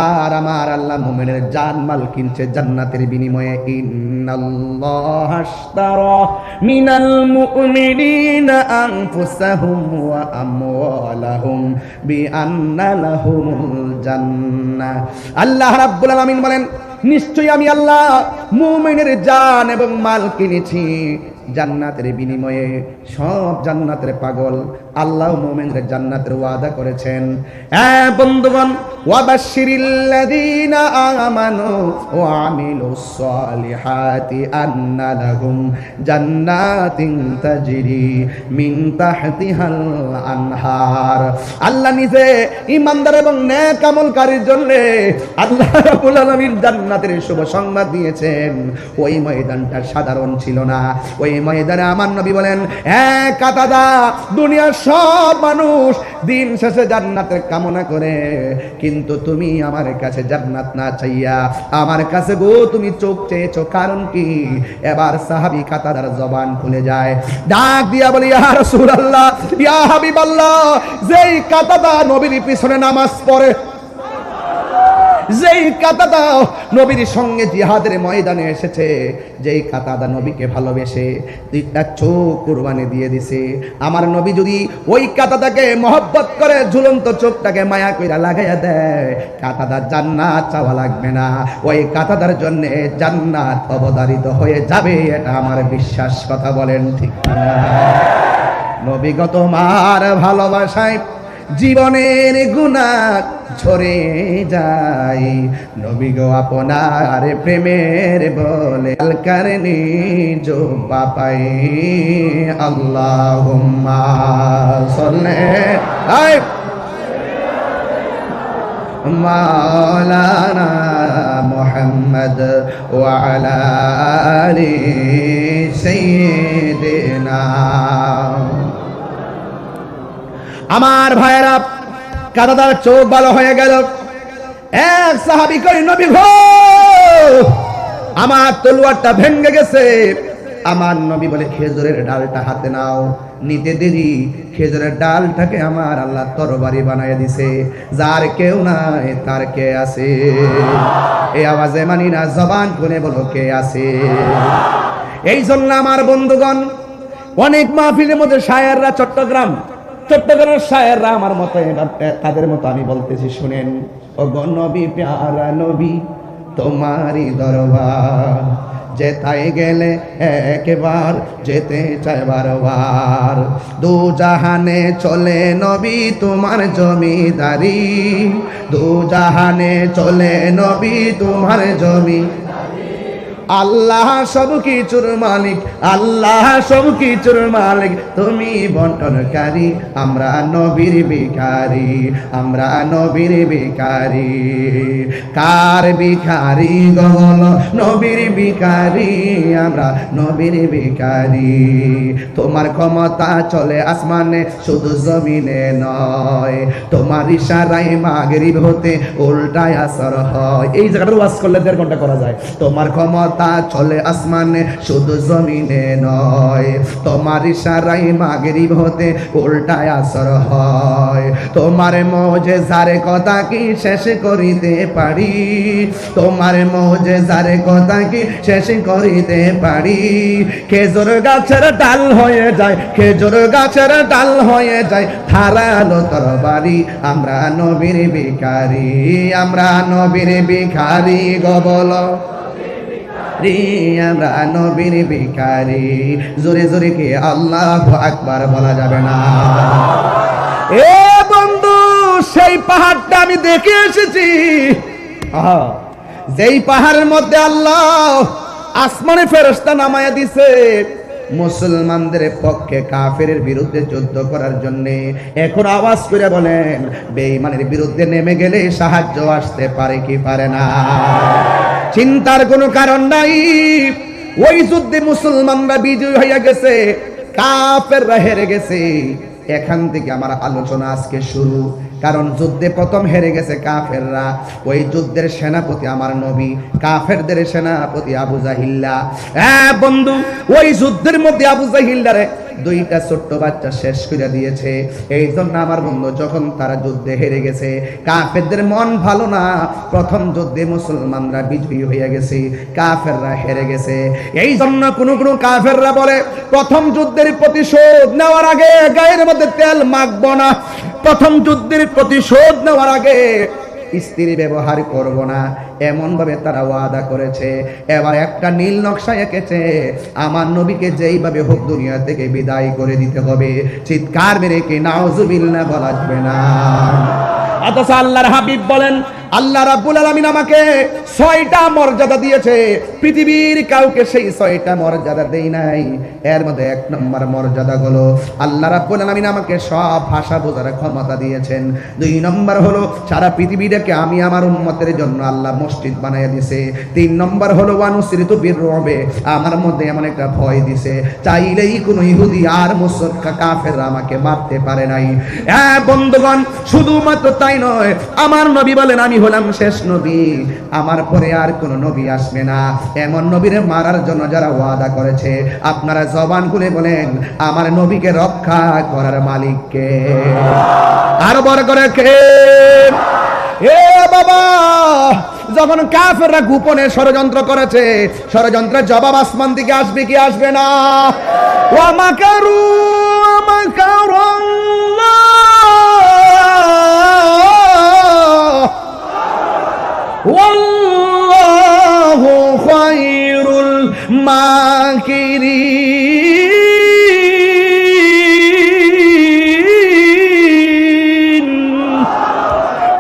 আর আমার আল্লাহ মুমিনের জানমাল কিনছে জান্নাতের বিনিময়ে। ইন্নাল্লাহ আশতারা মিনাল মুমিনিনা আনফুসাহুম ওয়া আমওয়ালাহুম বিআন্না লাহুমুল জান্নাহ। আল্লাহ রাব্বুল আলামিন বলেন, নিশ্চয়ই আমি আল্লাহ মুমিনের জান এবং মাল কিনেছি জান্নাতের বিনিময়ে। সব জান্নাতের পাগল, আল্লাহ মুমিনদের জান্নাতের ওয়াদা করেছেন। বন্ধুগণ, ওয়াবাশশিরিল্লাযীনা আমানু ওয়া আমিলুস সালিহাতি আন্না লাহুম জান্নাতিন তাজরি মিন তাহতিহাল আনহার। আল্লাহ নিজে ঈমানদার এবং নেক আমলকারীর জন্য আল্লাহ রাব্বুল আলামিন জান্নাতের শুভ সংবাদ দিয়েছেন। ওই ময়দানটা সাধারণ ছিল না। ওই ময়দানে আমার নবী বলেন, হ্যাঁ কাতাদা, দুনিয়ার সব মানুষ দিন শেষে জান্নাতের কামনা করে, কিন্তু তুমি আমার কাছে জান্নাত না চাইয়া আমার কাছে গো তুমি চোখ চেয়েছো, কারণ কি? এবার সাহাবী কাতাদার জবান খুলে যায়, ডাক দিয়া বলি, ইয়া রাসূলুল্লাহ, ইয়া হাবিবাল্লাহ, যেই কাতাদা নবীর পিছনে নামাজ পড়ে, যেই কাতাদা নবীর সঙ্গে জিহাদের ময়দানে এসেছে, যেই কাতাদা নবীকে ভালোবেসে দুইটা চোখ কুরবানি দিয়ে দিছে, আমার নবী যদি ওই কাতাদাকে মহব্বত করে ঝুলন্ত চোখটাকে মায়া কইরা লাগাইয়া দেয়, কাতাদার জান্নাত চাওয়া লাগবে না, ওই কাতাদার জন্য জান্নাত অবধারিত হয়ে যাবে। এটা আমার বিশ্বাস। কথা বলেন ঠিক না? নবীগত মার ভালোবাসায় জীবনের গুনাহ ঝরে যায়, নবী গো আপনার প্রেমের বলে আলকারনি জো বাপাই। আল্লাহুম্মা সাল্লি আলাইহি মাওলানা মুহাম্মদ ওয়া আলা আলি সাইয়্যিদিনা। আমার ভাইয়েরা, কাতাদার চোখ ভালো হয়ে গেল। এক সাহাবী কই, নবী গো, আমার তলোয়ারটা ভেঙে গেছে। আমার নবী বলে, খেজুরের ডালটা হাতে নাও। নিতে দেরি, খেজুরের ডালটাকে আমার আল্লাহ তরবারি বানায় দিছে। যার কেউ নাই তার কে আছে? এই আওয়াজে মানি না, জবান খুলে বলো কে আছে? এই জন্য আমার বন্ধুগণ, অনেক মাহফিলের মধ্যে শায়েররা, চট্টগ্রামের শায়েররা আমার মতো, তাদের মতো আমি বলতেছি, শুনেন। ও গো নবী, প্যারা নবী, তোমারই দরবার, যেথায় গেলে একবার যেতে চাই বারবার। দু জাহানে চলে নবী তোমার জমিদারি, দু জাহানে চলে নবী তোমার জমি। আল্লাহ সব কিছুর মালিক, আল্লাহ সব কিছুর মালিক, তুমি বন্টনকারী। আমরা নবীর ভিখারি, আমরা নবীর ভিখারি। কার ভিখারি গল? নবীর ভিখারি, আমরা নবীর ভিখারি। তোমার ক্ষমতা চলে আসমানে, শুধু জমিনে নয়, তোমার ইশারায় মাগরিব হতে উল্টায় আসর হয়। এই জায়গাটা ওয়াজ করলে 1.5 ঘন্টা করা যায়। তোমার ক্ষমতা চলে আসমানে, শুধু জমিনে নয়, তোমার ইশারায় মাগরিব হতে উল্টায় আসর হয়। তোমার মুজিজার কথা কি শেষ করিতে পারি? তোমার মুজিজার কথা কি শেষ করিতে পারি? খেজুর গাছের ডাল হয়ে যায়, খেজুর গাছের ডাল হয়ে যায় ধারালো তরবারি। আমরা নবীর ভিখারি, আমরা নবীর ভিখারি গো বলো, আমরা নবীর ভিখারি। জোরে জোরে কি আল্লাহু আকবার বলা যাবে না? এ বন্ধু, সেই পাহাড়টা আমি দেখে এসেছি, যেই পাহাড়ের মধ্যে আল্লাহ আসমানে ফেরেশতা নামায়া দিছে মুসলমানদের পক্ষে কাফেরের বিরুদ্ধে যুদ্ধ করার জন্য। এখন আওয়াজ করে বলেন, বেঈমানের বিরুদ্ধে নেমে গেলে সাহায্য আসতে পারে কি পারে না? চিন্তার কোনো কারণ নাই। ওই যুদ্ধে মুসলমানরা বিজয়ী হয়ে গেছে, কাফেররা হেরে গেছে। এখান থেকে আমার আলোচনা আজকে শুরু। কারণ যুদ্ধে প্রথম হেরে গেছে কাফেররা। ওই যুদ্ধের সেনাপতি আমার নবী, কাফেরদের সেনাপতি আবু জাহিল্লা। হ্যাঁ বন্ধু, ওই যুদ্ধের মধ্যে আবু জাহিল্লারে দুইটা ছোট্ট বাচ্চা শেষ করে দিয়েছে। এই জন্য আমার বন্ধু যখন তারা যুদ্ধে হেরে গেছে, কাফেরদের মন ভালো না। প্রথম যুদ্ধে মুসলমানরা বিজয়ী হয়ে গেছে, কাফেররা হেরে গেছে। এই জন্য কোন কোন কাফেররা বলে প্রথম যুদ্ধের প্রতিশোধ নেওয়ার আগে গায়ের মধ্যে তেল মাখবো না, প্রথম যুদ্ধের প্রতিশোধ নেওয়ার আগে স্ত্রী ব্যবহার করব না, এমন ভাবে তারা ওয়াদা করেছে। এবার একটা নীল নকশা এঁকেছে, আমার নবীকে যেইভাবে হোক দুনিয়া থেকে বিদায় করে দিতে হবে। চিৎকার মেরে কি নাউজুবিল্লাহ বলা যাবে না? অথচ আল্লাহর হাবিব বলেন, আল্লাহ রাব্বুল আলামিন আমাকে 6টা মর্যাদা দিয়েছে, পৃথিবীর কাউকে সেই 6টা মর্যাদা দেই নাই। এর মধ্যে 1 নম্বর মর্যাদা হলো আল্লাহ রাব্বুল আলামিন আমাকে সব ভাষা বোঝার ক্ষমতা দিয়েছেন। 2 নম্বর হলো সারা পৃথিবীটাকে আমি আমার উম্মতের জন্য আল্লাহ মসজিদ বানাইয়া দিয়েছে। 3 নম্বর হলো ওয়ানুসরিতু বিররুবে, আমার মধ্যে এমন একটা ভয় দিয়েছে, চাইলেই কোনো ইহুদি আর মুশরিক কাফের আমাকে মারতে পারে নাই। বন্ধুগণ, শুধুমাত্র তাই নয়, আমার নবী বলেন আমি হলাম শেষ নবী, আমার পরে আর কোন নবী আসবে না। এমন নবীরে মারার জন্য যারা ওয়াদা করেছে, আপনারা জবান খুলে বলেন আমার নবীকে রক্ষা করার মালিককে। আর বড় করে কে? এ বাবা, যখন কাফেররা গোপনে ষড়যন্ত্র করেছে, ষড়যন্ত্রের জবাব আসমান থেকে আসবে কি আসবে না? ওয়া মাকারু মাকারাল্লাহ ওয়াল্লাহু খায়রুল মাকিরিন।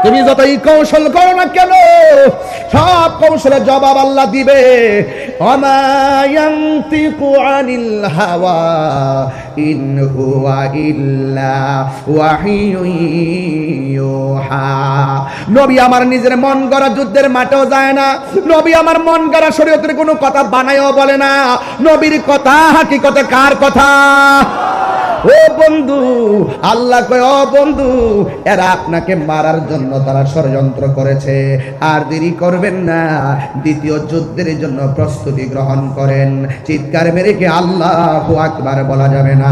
তুমি যতই কৌশল করো না কেন, সব কৌশলের জবাব আল্লাহ দিবে। ওমা ইয়ানতিকু আনিল হাওয়া ইন হুয়া ইল্লা ওয়াহিয়ুন ইউহা। নবী আমার নিজের মন গড়া যুদ্ধের মাঠেও যায় না, নবী আমার মন গড়া শরীয়তের কোনো কথা বানায়ও বলে না। নবীর কথা হাকিকতে কার কথা? ও বন্ধু, আল্লাহ কয় ও বন্ধু, এরা আপনাকে মারার জন্য তারা ষড়যন্ত্র করেছে, আর দেরি করবেন না, দ্বিতীয় যুদ্ধের জন্য প্রস্তুতি গ্রহণ করেন। চিৎকার মেরে কি আল্লাহু আকবার বলা যাবে না?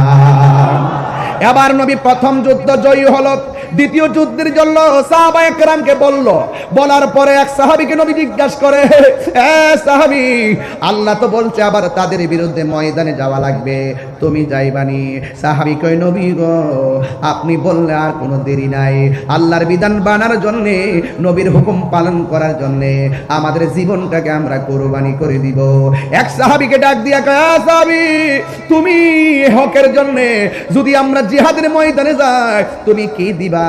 এবার নবী প্রথম যুদ্ধ জয়ী হলো, দ্বিতীয় যুদ্ধের জন্য সাহাবায়ে কেরামকে বলল। বলার পরে এক সাহাবীকে নবী জিজ্ঞাসা করে, এ সাহাবী, আল্লাহ তো বলছে আবার তাদের বিরুদ্ধে ময়দানে যাওয়া লাগবে, তুমি যাইবানি? সাহাবী কয়, নবী গো, আপনি বললে আর কোনো দেরি নাই। আল্লাহর বিধান বানার জন্য, নবীর হুকুম পালন করার জন্য আমাদের জীবনটাকে আমরা কুরবানি করে দিব। এক সাহাবীকে ডাক দিয়া কয়, সাহাবী, তুমি হকের জন্য যদি আমরা জিহাদের ময়দানে যাই, তুমি কি দিবা?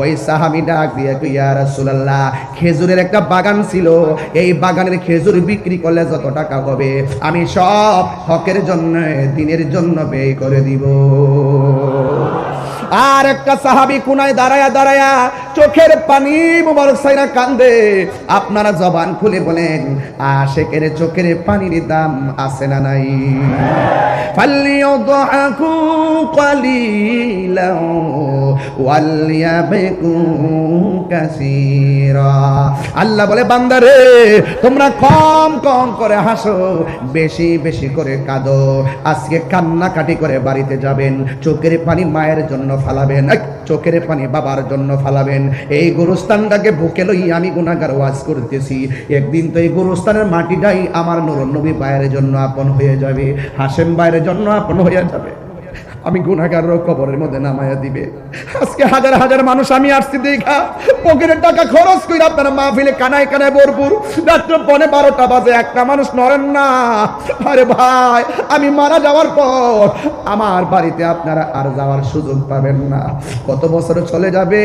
ওই সাহাবী ডাক দিয়া কয়, ইয়া রাসূলুল্লাহ, খেজুরের একটা বাগান ছিল, এই বাগানের খেজুর বিক্রি করলে যত টাকা হবে আমি সব হকের জন্য, দ্বীনের জন্য ব্যয় করে দিব। আর একটা সাহাবী কোনায় দাঁড়ায়া দাঁড়ায়া চোখের পানি মুবারক সাইরা কান্দে। আপনারা জবান খুলে বলেন, আশিকের চোখের পানির দাম আছে না নাই? ফালিয়াদহাকু কালিলাও ওয়ালিয়াবকু কাসীরা। আল্লাহ বলে, বান্দারে, তোমরা কম কম করে হাসো, বেশি বেশি করে কাঁদো। আজকে কান্নাকাটি করে বাড়িতে যাবেন, চোখের পানি মায়ের জন্য ফালাবেন, চোখের পানি বাবার জন্য ফালাবেন। এই গোরস্থানটাকে বুকে লই আমি গুনাহগার ওয়াজ করতেছি, একদিন তো এই গোরস্থানের মাটিটাই আমার নূর নবী ভাইয়ের জন্য আপন হয়ে যাবে, হাশেম ভাইয়ের জন্য আপন হয়ে যাবে। আমি গুনাহগারও কবরের মধ্যে নামায়া দিবে। আজকে হাজার হাজার মানুষ আমি আসছি দেখা পকেটের টাকা খরচ করে আপনারা মাহফিলে কানায় কানায় ভরপুর, রাত্র 12:30 বাজে একটা মানুষ নড়েন না। আরে ভাই, আমি মারা যাওয়ার পর আমার বাড়িতে আপনারা আর যাওয়ার সুযোগ পাবেন না। কত বছর চলে যাবে,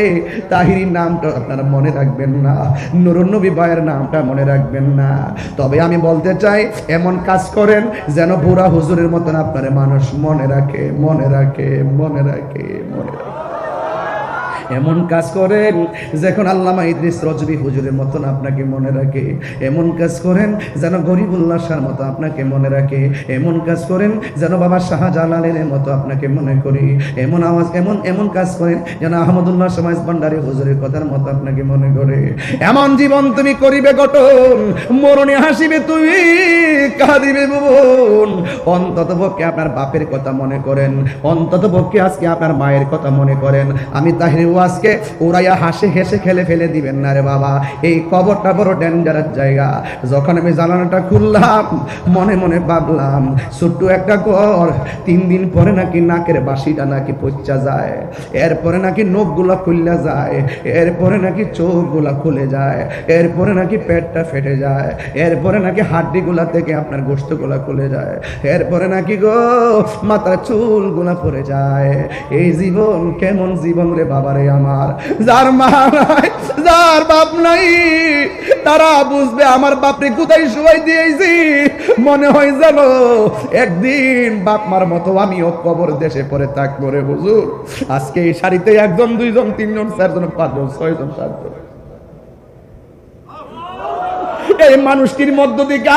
তাহিরির নামটা আপনারা মনে রাখবেন না, নুরুন নবী ভাইয়ের নামটা মনে রাখবেন না। তবে আমি বলতে চাই, এমন কাজ করেন যেন বুড়া হুজুরের মতন আপনারা মানুষ মনে রাখে, মনে রাখে, মনে রাখে, মনে রাখে। এমন কাজ করেন যখন আল্লামা ইদ্রিস রজবি হুজুরের মতন আপনাকে মনে রাখে, এমন কাজ করেন যেন গরিবুল্লাহ শাহর মতো আপনাকে মনে রাখে, এমন কাজ করেন যেন বাবা শাহজালালের মতো আপনাকে মনে করি, এমন কাজ করেন যেন আহমদুল্লাহ সমাজ ভান্ডারী হুজুরের কথার মতো আপনাকে মনে করে। এমন জীবন তুমি করিবে গঠন, মরণে হাসিবে তুমি, কাঁদিবে বোন। অন্তত পক্ষে আপনার বাপের কথা মনে করেন, অন্তত পক্ষে আজকে আপনার মায়ের কথা মনে করেন। আমি তাহির ওয়াজকে ওরাইয়া হাসে হেসে খেলে ফেলে দিবেন না রে বাবা। এই কবরটা বড় ডেঞ্জারাস জায়গা। যখন আমি জানালাটা খুললাম মনে মনে ভাবলাম ছোট্ট একটা ঘর, 3 দিন পরে নাকি নাকের বাসিটা নাকি পচা যায়, এরপরে নাকি নখগুলা খুললা যায়, এরপরে নাকি চোখগুলা খুলে যায়, এরপরে নাকি পেটটা ফেটে যায়, এরপরে নাকি হাড্ডিগুলা থেকে আপনার গোশতগুলা খুলে যায়, এরপরে নাকি গো মাথার চুলগুলা পড়ে যায়। এই জীবন কেমন জীবন রে বাবারে আমার। যার মা নাই, যার বাপ নাই, তারা বুঝবে আমার বাপরে কোথায় শুয়াই দিয়েছি। মনে হয় যেন একদিন বাপ মার মতো আমিও কবর দেশে পড়ে থাকবো রে হুজুর। আজকে এই শাড়িতে 1 জন 2 জন 3 জন 4 জন 5 জন 6 জন 7 জন এই মানুষটির মধ্য থেকে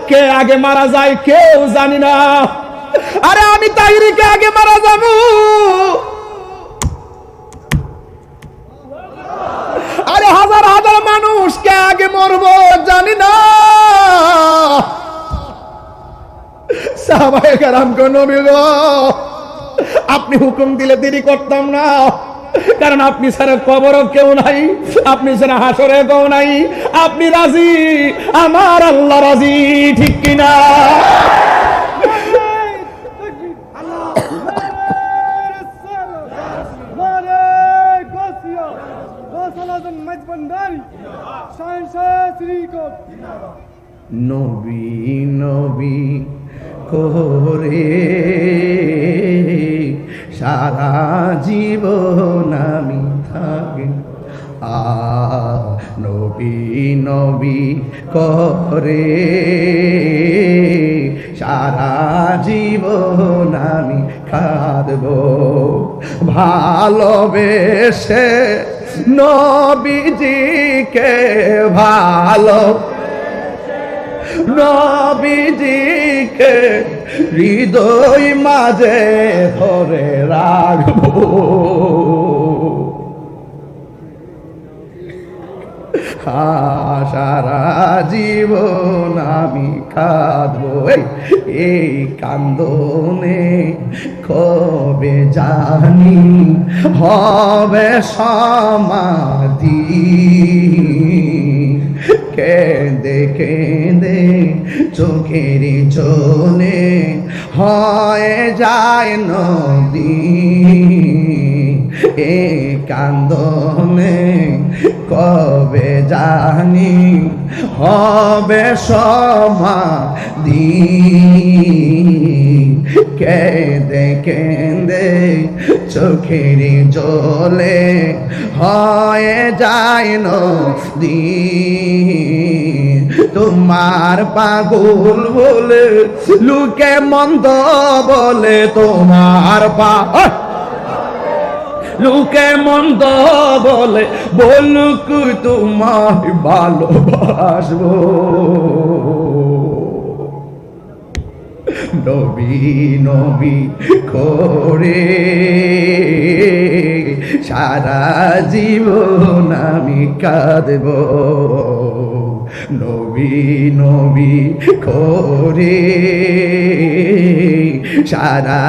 কে আগে মারা যায় কেউ জানি না। আরে আমি তাহিরকে আগে মারা যাবো, আরে হাজার হাজার মানুষ কে আগে মরবো জানি না। সাহাবায়ে কেরাম গো, নবী গো, আপনি হুকুম দিলে দেরি করতাম না, কারণ আপনি ছাড়া কবরও কেউ নাই, আপনি ছাড়া হাসরে কেউ নাই। আপনি রাজি, আমার আল্লাহ রাজি, ঠিক কিনা? নবী নবী করে সারা জীবন আমি থাকি, নবী নবী করে সারা জীবন আমি কাঁদবো, ভালোবেসে নবীজিকে ভালো, নবীজিকে হৃদয় মাঝে ধরে রাখবো, সারা জীবন আমি কাঁদবো। এই কান্দনে কবে জানি হবে সমাধি, কেঁদে কেঁদে চোখের জলে হয়ে যায় নদী, এ কান্দনে কবে জানি হবে সমাধি, কেঁদে কেঁদে চোখের জলে হয়ে যায় নদী। তোমার পাগল বলে লোকে মন্দ বলে, তোমার লোকে মন্দ বলে, বলুক তোমায় ভালোবাসবো। নবী নবী করে সারা জীবন আমি কাঁদবো, নবী নবী করে সারা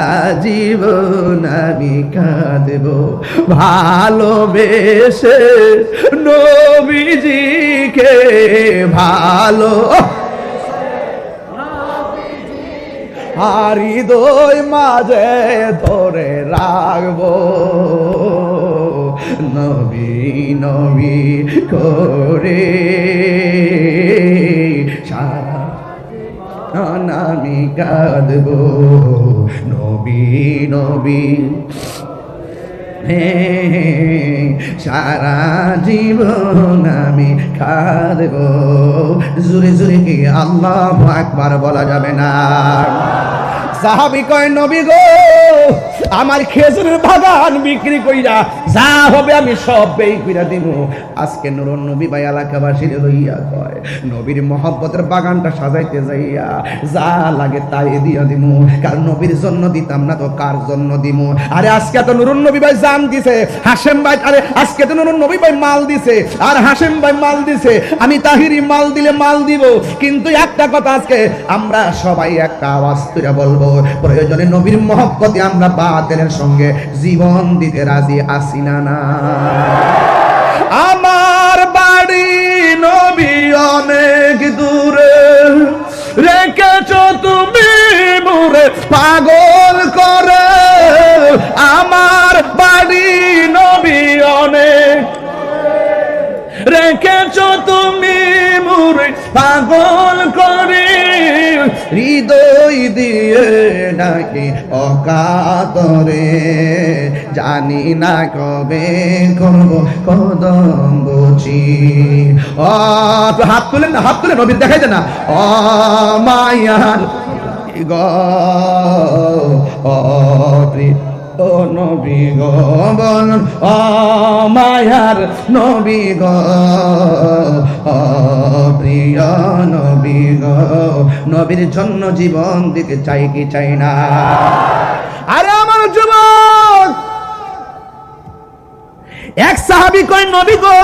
জীবন আমি কাঁদবো, ভালোবেসে নবীজিকে ভালো, আর হৃদয় মাঝে ধরে রাখবো, নবী নবী করে সারা আমি কাঁদবো, নবী নবী সারা জীবন আমি কাঁদবো। জোরে জোরে কি আল্লাহু আকবার বলা যাবে না? সাহাবী কয় নবী গো আমার খেজুরের বাগান বিক্রি কইরা যা হবে আমি সব ব্যয় কইরা দিব। আজকে নুরুন নবী ভাই এলাকাবাসীর লইয়া কয় নবীর মহব্বতের বাগানটা সাজাইতে যাইয়া যা লাগে তাই দিয়া দিব, কারণ নবীর জন্য দিতাম না তো কার জন্য দিব? আরে আজকে তো নুরুন নবী ভাই জান দিছে, হাশেম ভাই আরে আজকে তো নুরুন নবী ভাই মাল দিছে, আর হাশেম ভাই মাল দিছে, আমি তাহিরি মাল দিলে মাল দিব। কিন্তু একটা কথা আজকে আমরা সবাই একটা আওয়াজ তুলে বলবো, প্রয়োজনে নবীর মহব্বতে আমরা বাতিলের সঙ্গে জীবন দিতে রাজি আছি না না? আমার বাড়ি নবী অনেক দূরে, রেখেছ তুমি মোরে পাগল করে। আমার বাড়ি নবী অনেক, রেখেছ তুমি মোরে পাগল করে। হৃদয় দিয়ে ডাকি অকাতরে, জানি না কবে করব কদম বুঝি। হাত তুলেন না, হাত তুলে নবীর দেখাইছে না। ও মায়ার ও নবী গো বল, ও মায়ার নবী গো, প্রিয় নবী গো, নবীর জন্য জীবন দিতে চাই কি চাই না? আরে আমার যুবক, এক সাহাবী কয় নবী গো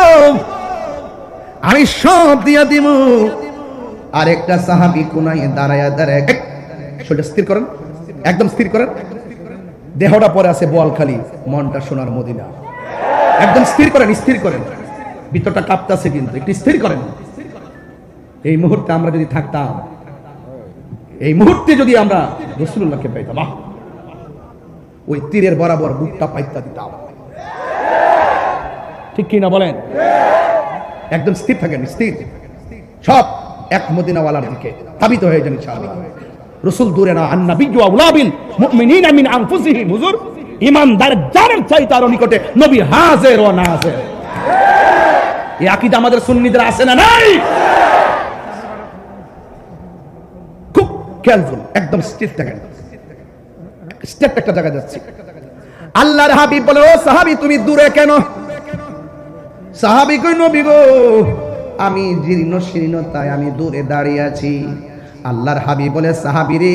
আমি সব দিয়া দিব। আরেকটা সাহাবী কোনায় দাঁড়ায়া দাঁড়ায়, সেটা স্থির করেন, একদম স্থির করেন। দেহটা পরে আছে বোয়ালখালী, মনটা সোনার মদিনা। একদম স্থির করেন, স্থির করেন, ভিতরটা কাঁপতাছে কিন্তু একটু স্থির করেন। এই মুহূর্তে আমরা যদি থাকতাম, এই মুহূর্তে যদি আমরা রাসূলুল্লাহকে পাইতাম, ওই তীরের বরাবর বুকটা পাইতা দিতাম। ঠিক কি না বলেন? একদম স্থির থাকেন, স্থির, সব এক মদিনাওয়ালার দিকে ধাবিত হয়ে যান ইনশাআল্লাহ। রাসূল দূরে না, আন-নাবিয়্যু আউলা বিল মুমিনিনা মিন আনফুসিহিম। হুজুর ঈমানদার জানের চাইতে আরো নিকটে নবী হাজির ও নাজির। এই আকীদা আমাদের সুন্নিদের আছে না নাই? খুব কেয়ারফুল, একদম স্থির থাকেন। স্টেপ একটা জায়গা যাচ্ছে। আল্লাহর হাবিব বলে, ও সাহাবী তুমি দূরে কেন? সাহাবী কই নবী গো আমি জীর্ণ শীর্ণতায় আমি দূরে দাঁড়িয়ে আছি। আল্লাহর হাবিব বলে, সাহাবী রে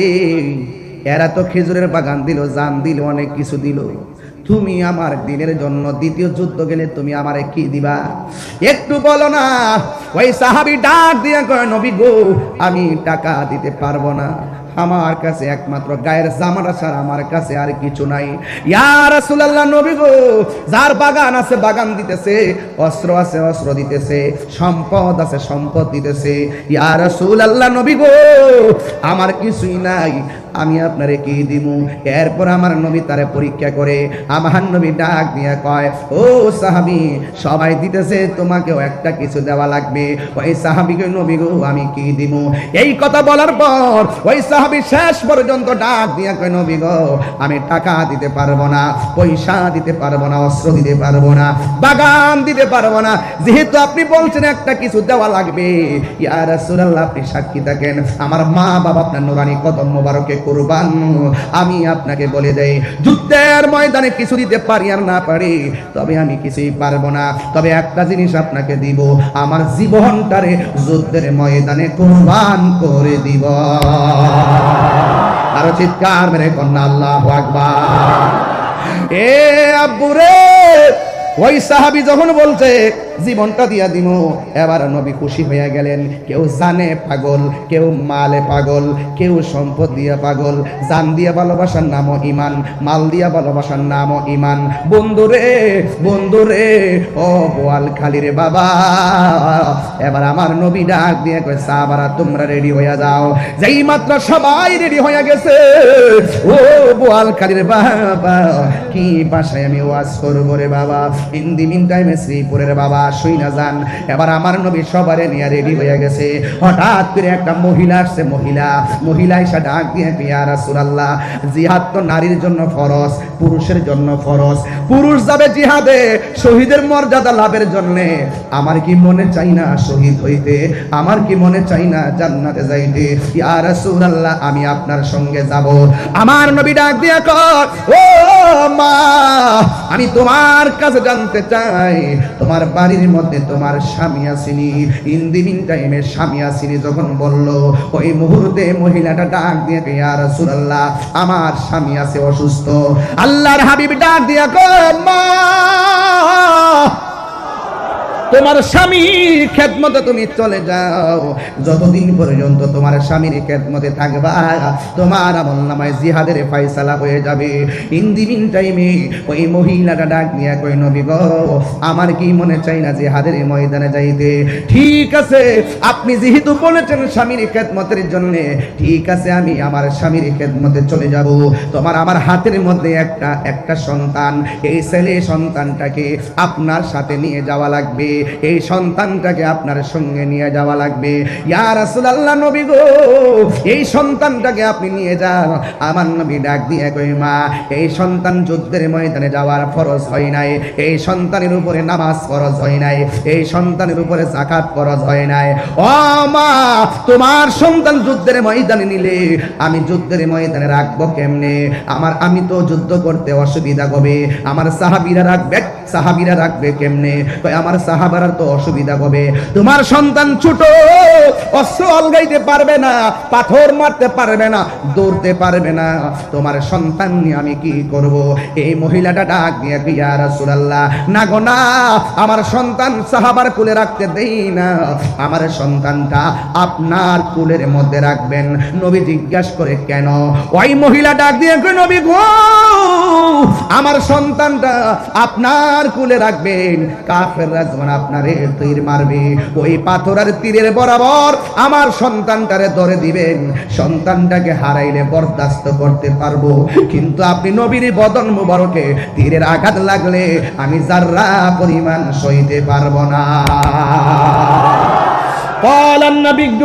এরা তো খেজুরের বাগান দিল, জান দিল, অনেক কিছু দিল, তুমি আমার দিনের জন্য দ্বিতীয় যুদ্ধ গেলে তুমি আমারে কি দিবা? একটু বলো না। ওই সাহাবী ডাক দিয়ে কয় নবী গো আমি টাকা দিতে পারবো না, আমার কাছে একমাত্র গায়ের জামাটা ছাড়া আমার কাছে আর কিছু নাই। ইয়া রাসূলুল্লাহ, নবী গো যার বাগান আছে বাগান দিতেছে, অস্ত্র আছে অস্ত্র দিতেছে, সম্পদ আছে সম্পদ দিতেছে। ইয়া রাসূলুল্লাহ, নবী গো আমার কিছুই নাই, আমি আপনারে কি দিব? এরপর আমার নবী তারে পরীক্ষা করে আমার নবী ডাক দিয়ে কয়, ও সাহাবী সবাই দিতেছে, তোমাকেও একটা কিছু দেওয়া লাগবে। ওই সাহাবীকে নবী গো আমি কি দিব? এই কথা বলার পর ওই সাহাবী শেষ পর্যন্ত ডাক দিয়ে কয়, নবী গো আমি টাকা দিতে পারবো না, পয়সা দিতে পারবো না, অস্ত্র দিতে পারবো না, বাগান দিতে পারবো না, যেহেতু আপনি বলছেন একটা কিছু দেওয়া লাগবে। ইয়া রাসূলুল্লাহ আপনি সাক্ষী থাকেন, আমার মা বাবা আপনার নুরানি কদম মোবারকে কুরবান। আমি আপনাকে বলে দেই, যুদ্ধের ময়দানে কিছু দিতে পারি আর না পারি, তবে আমি কিছুই পারবো না, তবে একটা জিনিস আপনাকে দিব, আমার জীবনটারে যুদ্ধের ময়দানে কুরবান করে দিব। আরো চিৎকার মেরে কন্যা আল্লাহু আকবার। এ আব্বুরে, ওই সাহাবী যখন বলছে জীবনটা দিয়া দিব, এবার নবী খুশি হয়ে গেলেন। কেউ জানে পাগল, কেউ মালে পাগল, কেউ সম্পদ দিয়া পাগল। জান দিয়া ভালোবাসার নামও ইমান, মাল দিয়া ভালোবাসার নামও ইমান। বন্ধুরে বন্ধুরে, ও বোয়ালখালী রে বাবা, এবার আমার নবী ডাক দিয়ে কয়, সাহাবারা তোমরা রেডি হয়ে যাও। যেই মাত্র সবাই রেডি হয়ে গেছে, ও বোয়ালখালী রে বাবা কি ভাষায় আমি ওয়াজ করবো রে বাবা। ইন দি মিন টাইমে শ্রীপুরের বাবা শুইনা যান। এবার আমার নবী সবারে নিয়ে রেডি হয়ে গেছে। হঠাৎ করে একটা মহিলা আসছে, মহিলা এসে ডাক দিয়ে, ইয়া রাসূলুল্লাহ, জিহাদ তো নারীর জন্য ফরজ, পুরুষের জন্য ফরজ। পুরুষ যাবে জিহাদে শহীদের মর্যাদা লাভের জন্য। আমার কি মনে চাই না শহীদ হইতে? আমার কি মনে চাই না জান্নাতে যাইতে? ইয়া রাসূলুল্লাহ, আমি আপনার সঙ্গে যাব। আমার নবী ডাক দিয়ে কয়, ও মা, আমি তোমার কাছে জানতে চাই, তোমার বাড়ির মধ্যে তোমার স্বামী আসেনি? ইন দি মিন টাইমে স্বামী আসেনি যখন বলল, ওই মুহূর্তে মহিলাটা ডাক দিয়ে, ইয়া রাসূলুল্লাহ, আমার স্বামী আছে অসুস্থ। আল্লাহর হাবিব ডাক দিয়া কয়, মা, তোমার স্বামীর খেদমতে তুমি চলে যাও। যতদিন পর্যন্ত তোমার স্বামীর খেদমতে থাকবা, তোমার আমলনামায় জিহাদের ফয়সালা হয়ে যাবে। ইন দি মিন টাইমে ওই মহিলাটা ডাক নিয়ে কই, নবী গো, আমার কি মনে চাই না জিহাদের ময়দানে যাইতে? ঠিক আছে, আপনি যেহেতু বলেছেন স্বামীর খেদমতের জন্য, ঠিক আছে, আমি আমার স্বামীর খেদমতে চলে যাব। তোমার আমার হাতের মধ্যে একটা সন্তান, এই ছেলে সন্তানটাকে আপনার সাথে নিয়ে যাওয়া লাগবে, এই সন্তানটাকে আপনার সঙ্গে নিয়ে যাওয়া লাগবে। ইয়া রাসূলুল্লাহ, নবী গো, এই সন্তানটাকে আপনি নিয়ে যান। আমার নবী ডাক দিয়ে কই, মা, এই সন্তান যুদ্ধের ময়দানে যাওয়ার ফরজ হয় নাই, এই সন্তানের উপরে নামাজ ফরজ হয় নাই, এই সন্তানের উপরে যাকাত ফরজ হয় নাই। ও মা, তোমার সন্তান যুদ্ধের ময়দানে নিলে আমি যুদ্ধের ময়দানে রাখবো কেমনে? আমি তো যুদ্ধ করতে অসুবিধা হবে, আমার সাহাবীরা রাখবে কেমনে? আমার সাহাবারা তো অসুবিধা হবে। তোমার সন্তান ছোট, অস্ত্র অলগাইতে পারবে না, পাথর মারতে পারবে না, দৌড়তে পারবে না, তোমার সন্তান নিয়ে আমি কি করব? এই মহিলাটা ডাক দিয়ে, ইয়া রাসূলুল্লাহ, না গো না, আমার সন্তান সাহাবার কোলে রাখতে দেই না, আমার সন্তানটা আপনার কোলের মধ্যে রাখবেন। নবী জিজ্ঞাসা করে, কেন? ওই মহিলা ডাক দিয়ে কই, নবী গো, আমার সন্তানটা আপনার কোলে রাখবেন, কাফেররা যখন আপনারে তীর মারবে, ওই পাথর আর তীরের বরাবর আমার সন্তানটারে ধরে দিবেন। সন্তানটাকে হারাইলে বরদাস্ত করতে পারবো, কিন্তু আপনি নবীর বদন মুবারকে তীরের আঘাত লাগলে আমি যাররা পরিমাণ সইতে পারবো না। قال النبي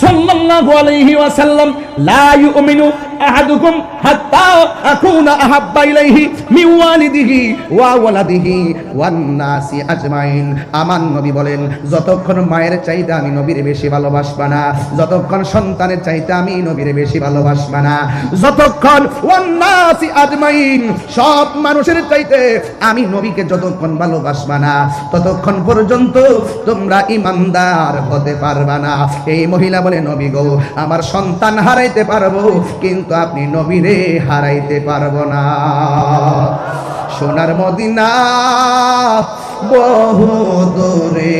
صلى الله عليه وسلم لا يؤمن أحدكم حتى أكون أحب إليه من والده وولده والناس أجمعين। আমার নবী বলেন, যতক্ষণ মায়ের চাইতে আমি নবীর বেশি ভালোবাসবা না, যতক্ষণ সন্তানের চাইতে আমি নবীর বেশি ভালোবাসবা না, যতক্ষণ ওয়ান্নাসি আজমাইন, সব মানুষের চাইতে আমি নবীকে যতক্ষণ ভালোবাসবা না, ততক্ষণ পর্যন্ত তোমরা ঈমানদার হতে পারবা না। এই মহিলা বলে, নবী গো, আমার সন্তান হারাইতে পারবো, কিন্তু আপনি নবীরে হারাইতে পারবো না। সোনার মদিনা বহু দূরে,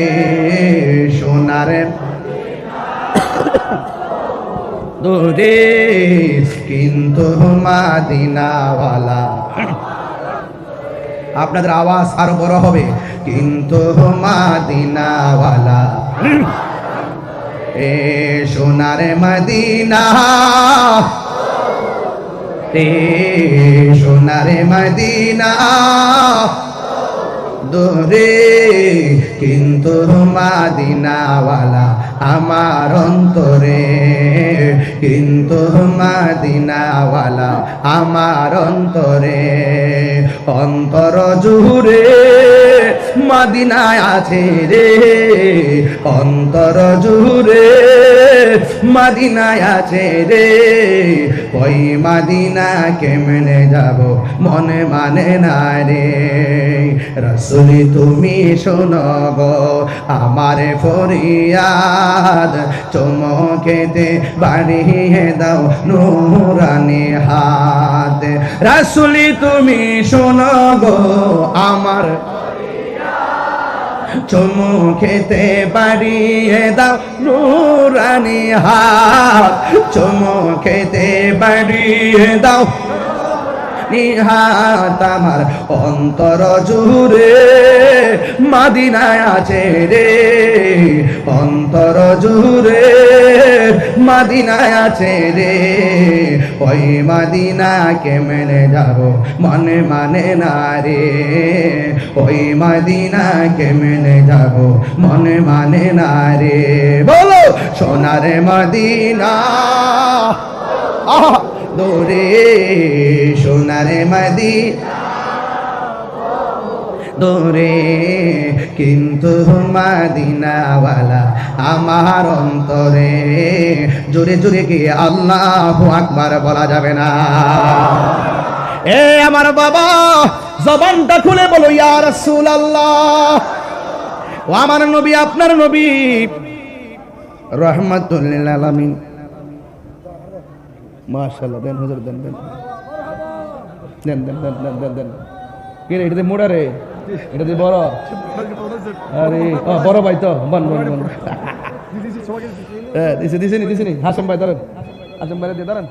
সোনার দূরে, কিন্তু মাদিনাওয়ালা। আপনাদের আওয়াজ আরো বড় হবে, কিন্তু মাদিনাওয়ালা, এ সোনার মদিনা, এ সোনার মদিনা দূরে, কিন্তু মাদিনাওয়ালা আমার অন্তরে, কিন্তু মাদিনাওয়ালা আমার অন্তরে। অন্তর জুড়ে মাদিনায় আছে রে, অন্তর জুড়ে মাদিনায় আছে রে, ওই মাদিনা কেমনে যাব মনে মানে না রে। রাসূল তুমি শোনো গো আমার ফরিয়াদ, চমকেতে বাড়িয়ে দাও নূরানি হাত। রাসূল তুমি শোনো গো আমার চমকেতে বাড়িয়ে দাও নূরানি হাত, চমকেতে বাড়িয়ে দাও নিহাত। আমার অন্তর জুড়ে মাদিনায় আছে রে, অন্তর জুড়ে মাদিনায় আছে রে, ওই মদিনা কেমনে যাব মনে মানে না রে, ওই মদিনা কেমনে যাব মনে মানে না রে। বলো সোনার মদিনা দূরে, সোনার মদিনা দূরে, কিন্তু মদিনাওয়ালা আমার অন্তরে। জোরে জোরে কি আল্লাহু আকবার বলা যাবে না? এ আমার বাবা, জবানটা খুলে বলো ইয়া রাসূলুল্লাহ। ও আমার নবী, আপনার নবী রাহমাতুল লিল আলামিন। মাশাআল্লাহ, দেন হুজুর, দেন দেন দেন দেন দেন দেন দেন। কি রে, এটা মোড়া রে, এটা দিয়ে বড়? আরে বড় ভাই তো, বন বন বন। দিছে দিছে নি, দিছে নি। হাসম ভাই ধরেন, হাসম ভাই দিয়ে ধরেন।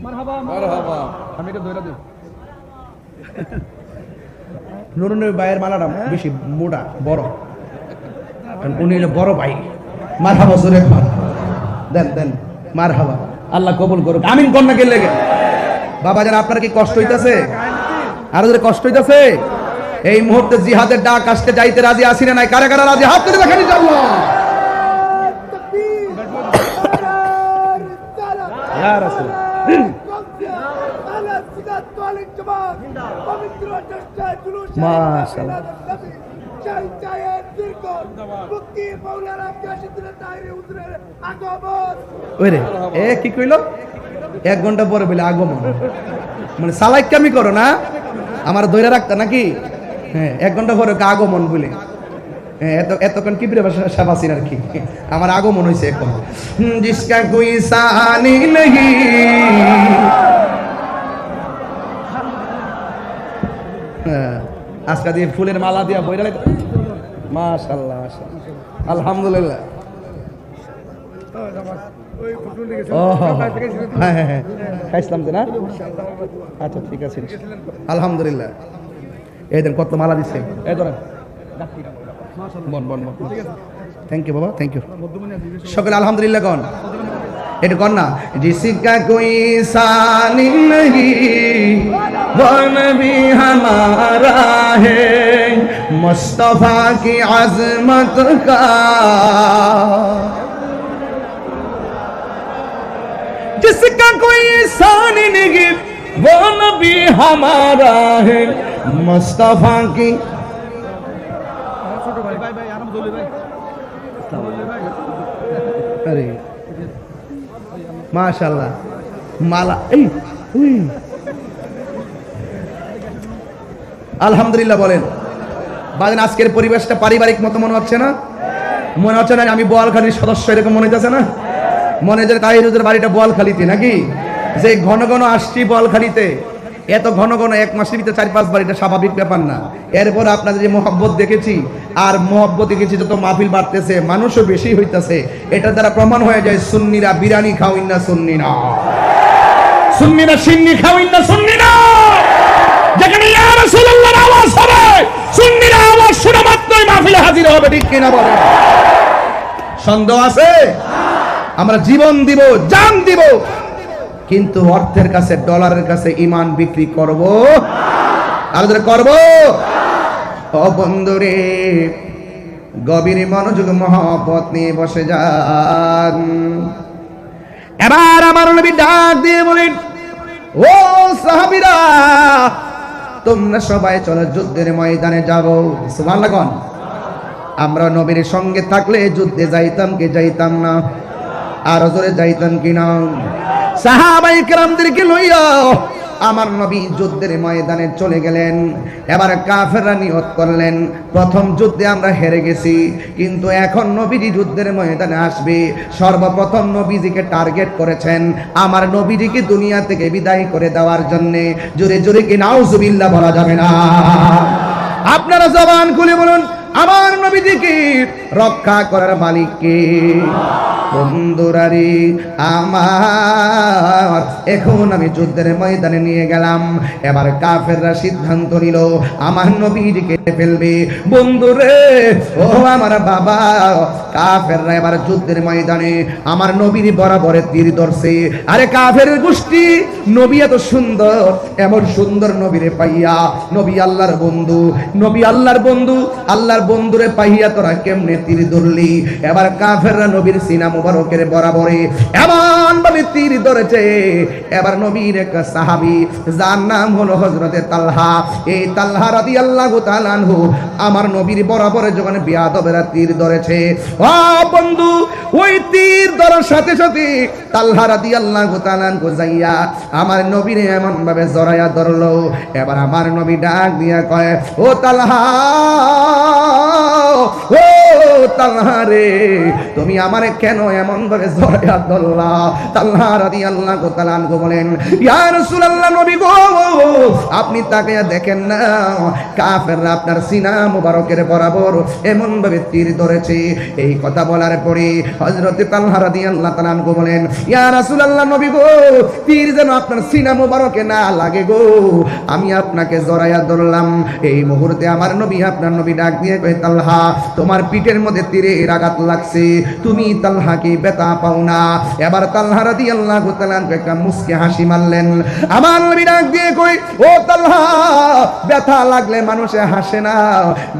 মারহাবা, আমি এটা ধরে দিই। নুরুন ভাইয়ের মালাটা বেশি মোটা বড়, উনি হলো বড় ভাই। মারহাবা জোরে খান, দেন দেন মারহাবা। আল্লাহ কবুল করুক, আমিন কন্যা কে লেগে। বাবা যারা আপনার কি কষ্ট হইতাছে? আরো যদি কষ্ট হইতাছে, এই মুহূর্তে জিহাদের ডাক আসতে যাইতে রাজি আছি না নাই? কারা কারা রাজি? হাত তুলে দেখানি যাবো। মাশাআল্লাহ, ওরে এ কি কইলো? 1 ঘন্টা পরে বলে আগমন, মানে সালাইকামি করো না, আমার ধরে রাখতা নাকি? হ্যাঁ, 1 ঘন্টা পরে আগমন বলে। এতক্ষণ কি সাবাসিন আর কি, আমার আগমন হয়েছে এখন। জিসকা কোই সানি নহি, আজকা দিয়ে ফুলের মালা দিয়া বইরা। মাশাআল্লাহ, মাশাআল্লাহ, আলহামদুলিল্লাহ। হ্যাঁ হ্যাঁ হ্যাঁ, খাইছিলাম তো না? আচ্ছা ঠিক আছে, আলহামদুলিল্লাহ। এই দেন কত মালা দিচ্ছে, এই ধরেন। বন বন বন, থ্যাংক ইউ বাবা, থ্যাংক ইউ। সকলে আলহামদুলিল্লাহ কন, এটা কন না। জিসকা কোই সানি নহি वो नबी हमारा है, मुस्तफा की अजमत का जिसका कोई शान नहीं, वो नबी हमारा है, मुस्तफा की। अरे माशाल्लाह, माला আলহামদুলিল্লাহ বলেন। বাদেন আজকের পরিবেশটা পারিবারিক মতো মনে হচ্ছে না? মনে হচ্ছে না আমি বোয়ালখালীর সদস্য, এরকম মনে হচ্ছে না? মনে হচ্ছে তাহিরুজের বাড়িটা বোয়ালখালীতে নাকি? যে ঘন ঘন আসছি বোয়ালখালীতে, এত ঘন ঘন 1 মাসের ভিতরে 4-5 বার, এটা স্বাভাবিক ব্যাপার না। এরপর আপনাদের যে মহব্বত দেখেছি, আর মহব্বত দেখেছি যত মাহফিল বাড়তেছে, মানুষও বেশি হইতেছে, এটা দ্বারা প্রমাণ হয়ে যায় সুন্নিরা বিরিয়ানি খাওইন না, সুন্নি না, সুন্নিরা সিন্নি খাওইন না, সুন্নি না। যেখানে ইয়া রাসূলুল্লাহর আওয়াজ হবে, সুন্নিরা আওয়াজ শোনা মাত্রই মাহফিলে হাজির হবে, ঠিক কিনা বলেন? সন্দেহ আছে? আমরা জীবন দিব, জান দিব, কিন্তু অর্থের কাছে, ডলারের কাছে ঈমান বিক্রি করব আর করব। ও বন্ধুরে, গভীর মনোযোগ মহব্বত নিয়ে বসে যান। এবার আমার নবী ডাক দিয়ে বলেন, ও সাহাবীরা, তোমরা সবাই চলো যুদ্ধের ময়দানে যাবো। সুবহানাল্লাহ কোন? আমরা নবীর সঙ্গে থাকলে যুদ্ধে যাইতাম কি যাইতাম না? আর জোরে যাইতাম কি না? সাহাবায়ে কেরামদেরকে লইয়া আমার নবী যুদ্ধের ময়দানে চলে গেলেন। এবার কাফেররা নিয়ত করলেন, প্রথম যুদ্ধে আমরা হেরে গেছি, কিন্তু এখন নবীজি যুদ্ধের ময়দানে আসবে। সর্বপ্রথম নবীজিকে টার্গেট করেছেন, আমার নবীজিকে দুনিয়া থেকে বিদায় করে দেওয়ার জন্য। জোরে জোরে কি নাউজুবিল্লাহ বলা যাবে না? আপনারা জবান খুলে বলুন, আমার নবীজিকে রক্ষা করার মালিক কে? বন্ধুরারি আমার, এখন আমি যুদ্ধের ময়দানে নিয়ে গেলাম। এবার কাফেররা সিদ্ধান্ত নিল আমার নবীকে কেটে ফেলবে। বন্ধুরে ও আমার বাবা, কাফেররা এবার যুদ্ধের ময়দানে আমার নবীর বরাবরে তীর ধরছে। আরে কাফের গোষ্ঠী, নবী এত সুন্দর, এমন সুন্দর নবীরে পাইয়া, নবী আল্লাহর বন্ধু, নবী আল্লাহর বন্ধু, আল্লাহর বন্ধুরে পাইয়া তোরা কেমনে তীর ধরলি? এবার কাফেররা নবীর সিনা মুবারকের বরাবরে এমন ভাবে তীর ধরেছে। এবার নবীর এক সাহাবী যার নাম হলো হযরতে তালহা, এই তালহা রাদিয়াল্লাহু তাআলা আনহু আমার নবীর বরাবরে যখন বিয়াদবেরা তীর ধরেছে, ও বন্ধু, ওই তীর ধরার সাথে সাথে তালহা রাদিয়াল্লাহু তাআলা আনহু যাইয়া আমার নবীরে এমন ভাবে জড়াইয়া ধরলো। এবার আমার নবী ডাক দিয়া কয়, ও তালহা, ও তালহা রে, তুমি আমারে কেন এমন ভাবে জড়াইয়া ধরলা? তালহা রাদিয়াল্লাহু তাআলা আনহু বলেন, ইয়া রাসূলুল্লাহ, নবী গো, আপনি তাকায়া দেখেন না, কাফেররা আপনার সিনা মুবারকের বরাবর এমন ভাবে তীর ধরেছে। এই কথা বলার পরে হযরত তালহা রাদিয়াল্লাহু তাআলা আনহু বলেন, ইয়া রাসূলুল্লাহ, নবী গো, তীর যেন আপনার সিনা মুবারকে না লাগে গো, আমি আপনাকে জড়াইয়া ধরলাম। এই মুহূর্তে আমার নবী, আপনার নবী ডাক দিয়ে কয়, তালহা, তোমার পিঠের মধ্যে তীরের আঘাত লাগছে, তুমি তালহা কি ব্যথা পাও না? এবার তালহা রাদিয়াল্লাহু তাআলা আনহু একটা মুস্কি হাসি মারলেন। আমার নবী ডাক দিয়ে কই, ও তালহা, ব্যথা লাগলে মানুষে হাসে না,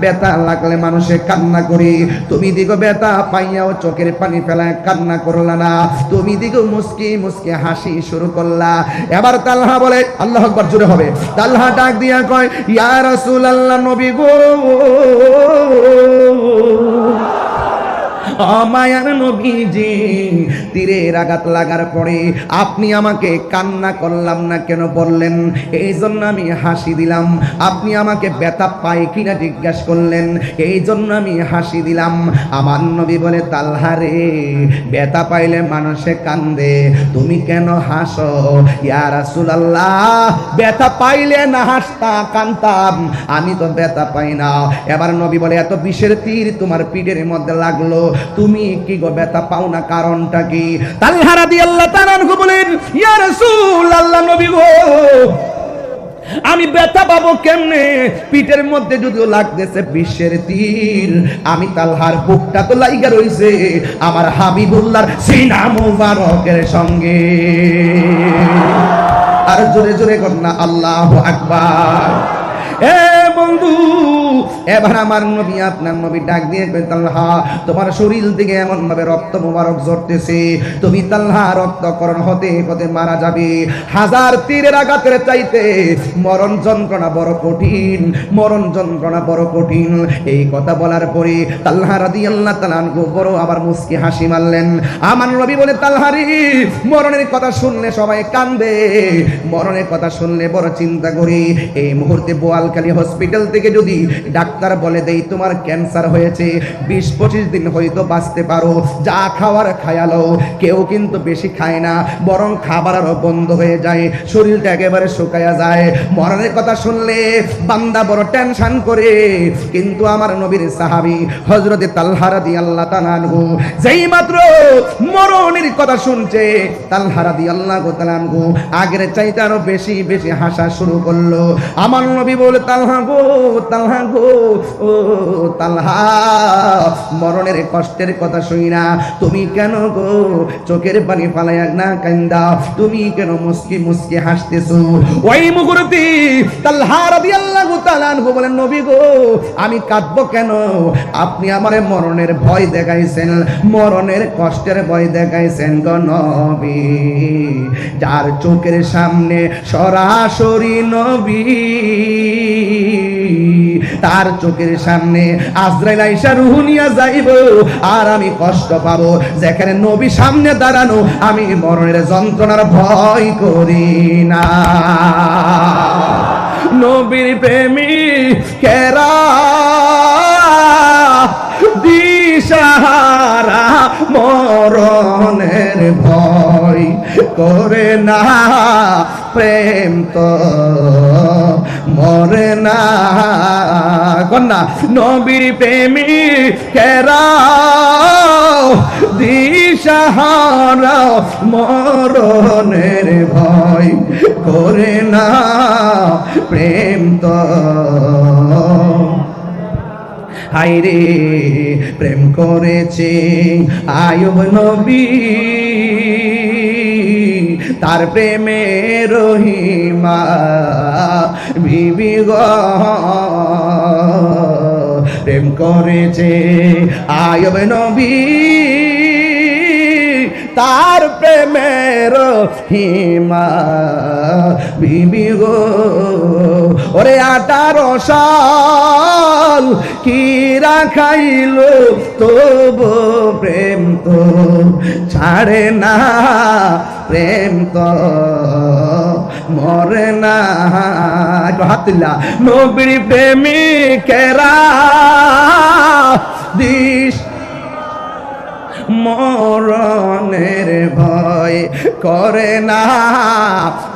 ব্যথা লাগলে মানুষে কান্না করে। তুমি দিগো ব্যথা পাইয়াও চোখের পানি ফেলায় কান্না করলা না, তুমি দিগো মুস্কি মুস্কি হাসি শুরু করলা। এবার তালহা বলে, আল্লাহু আকবার, জোরে হবে। তালহা ডাক দিয়া কয়, ইয়া রাসূলুল্লাহ, নবী গো, মায়ার নবীজি, তীরের আঘাত লাগার পরে আপনি আমাকে কান্না করলাম না কেন বললেন? এই জন্য আমি হাসি দিলাম। আপনি আমাকে ব্যথা পাই কিনা জিজ্ঞাসা করলেন, এই জন্য আমি হাসি দিলাম। আমার নবী বলে, তালহা রে, ব্যথা পাইলে মানুষে কান্দে, তুমি কেন হাসো? ইয়া রাসূলুল্লাহ, ব্যথা পাইলে না হাসতা কান্দতাম, আমি তো ব্যথা পাই না। এবার নবী বলে, এত বিষের তীর তোমার পিঠের মধ্যে লাগলো, তুমি কি গো ব্যথা পাও না, কারণটা কি? তালহা রাদিয়াল্লাহু তাআলা আনহু বলেন, ইয়া রাসূলুল্লাহ, নবী গো, আমি ব্যথা পাবো কেমনে? পিঠের মধ্যে যদিও লাগতেছে বিশ্বের তীর, আমি তালহার বুকটা তো লাইগা রইছে আমার হাবিবুল্লাহর সিনা মুবারকের সঙ্গে। আর জোরে জোরে কন্যা আল্লাহু আকবার। এ বন্ধু, এবার আমার নবী, আপনার নবী ডাক দিয়ে কই, তালহা, তোমার শরীর থেকে এমন ভাবে রক্ত মুবারক ঝরতেছে, তুমি তালহা রক্তকরণ হতে হতে মারা যাবে। হাজার তীরের আঘাতের চাইতে মরণ যন্ত্রণা বড় কঠিন, মরণ যন্ত্রণা বড় কঠিন। এই কথা বলার পরে তালহা রাদিয়াল্লাহু তাআলা আনহু বড় আবার মুস্কি হাসি মারলেন। আমার নবী বলে, তালহা রে, মরণের কথা শুনলে সবাই কান্দে, মরণের কথা শুনলে বড় চিন্তা করি। এই মুহূর্তে বোয়ালখালী হসপিটাল থেকে যদি ডাক্তার বলে দেই তোমার ক্যান্সার হয়েছে, 20-25 দিন হয়তো বাঁচতে পারো, যা খাওয়ার খায়ালো, কেউ কিন্তু বেশি খায় না, বরং খাবার আরো বন্ধ হয়ে যায়, শরীরটা একেবারে শুকায়া যায়। মরণের কথা শুনলে বান্দা বড় টেনশন করে। কিন্তু আমার নবীর সাহাবী হযরতে তালহা রাদিয়াল্লাহু তাআলা আনহু যেই মাত্র মরণের কথা শুনছে, তালহা রাদিয়াল্লাহু তাআলা আনহু আগের চাইতে আরো বেশি বেশি হাসা শুরু করলো। আমার নবী বলে, তালহা গো, তালহা গো, ও তালহা, মরণের কষ্টের কথা শুনি না তুমি কেন গো চোখের পানি ফালাইয়া না কান্দা, তুমি কেন মুস্কি মুস্কি হাসতেছো? ওই মুহূর্তে তালহা রাদিয়াল্লাহু তাআলা আনহু বলেন, নবী গো, আমি কাঁদবো কেন? আপনি আমারে মরণের ভয় দেখাইছেন, মরণের কষ্টের ভয় দেখাইছেন গো নবী, যার চোখের সামনে সরাসরি নবী, তার চোখের সামনে আজরাইল আইসা রূহ নিয়া যাইব, আর আমি কষ্ট পাবো। যেখানে নবী সামনে দাঁড়ানো, আমি মরণের যন্ত্রণার ভয় করি না। নবীর প্রেমিকেরা দিশাহারা মরণের ভয় করে না, প্রেম তো মরে না। কন্যা, নবীর প্রেমিকেরা দিশাহারা দিশাহারা মরণের ভয় করে না প্রেম তো হায়রে প্রেম করেছে আয়ুব নবী তার প্রেমে রহিমা বিবি গো প্রেম করেছে আয়ুব নবী তার প্রেমের হিমা বিবি গো ওরে 18 সাল কি রাখাইল তবু প্রেম তো ছাড়ে না প্রেম তো মরে না হাত তুল্লা নবীর প্রেমিকেরা দিস মরণের ভয় করে না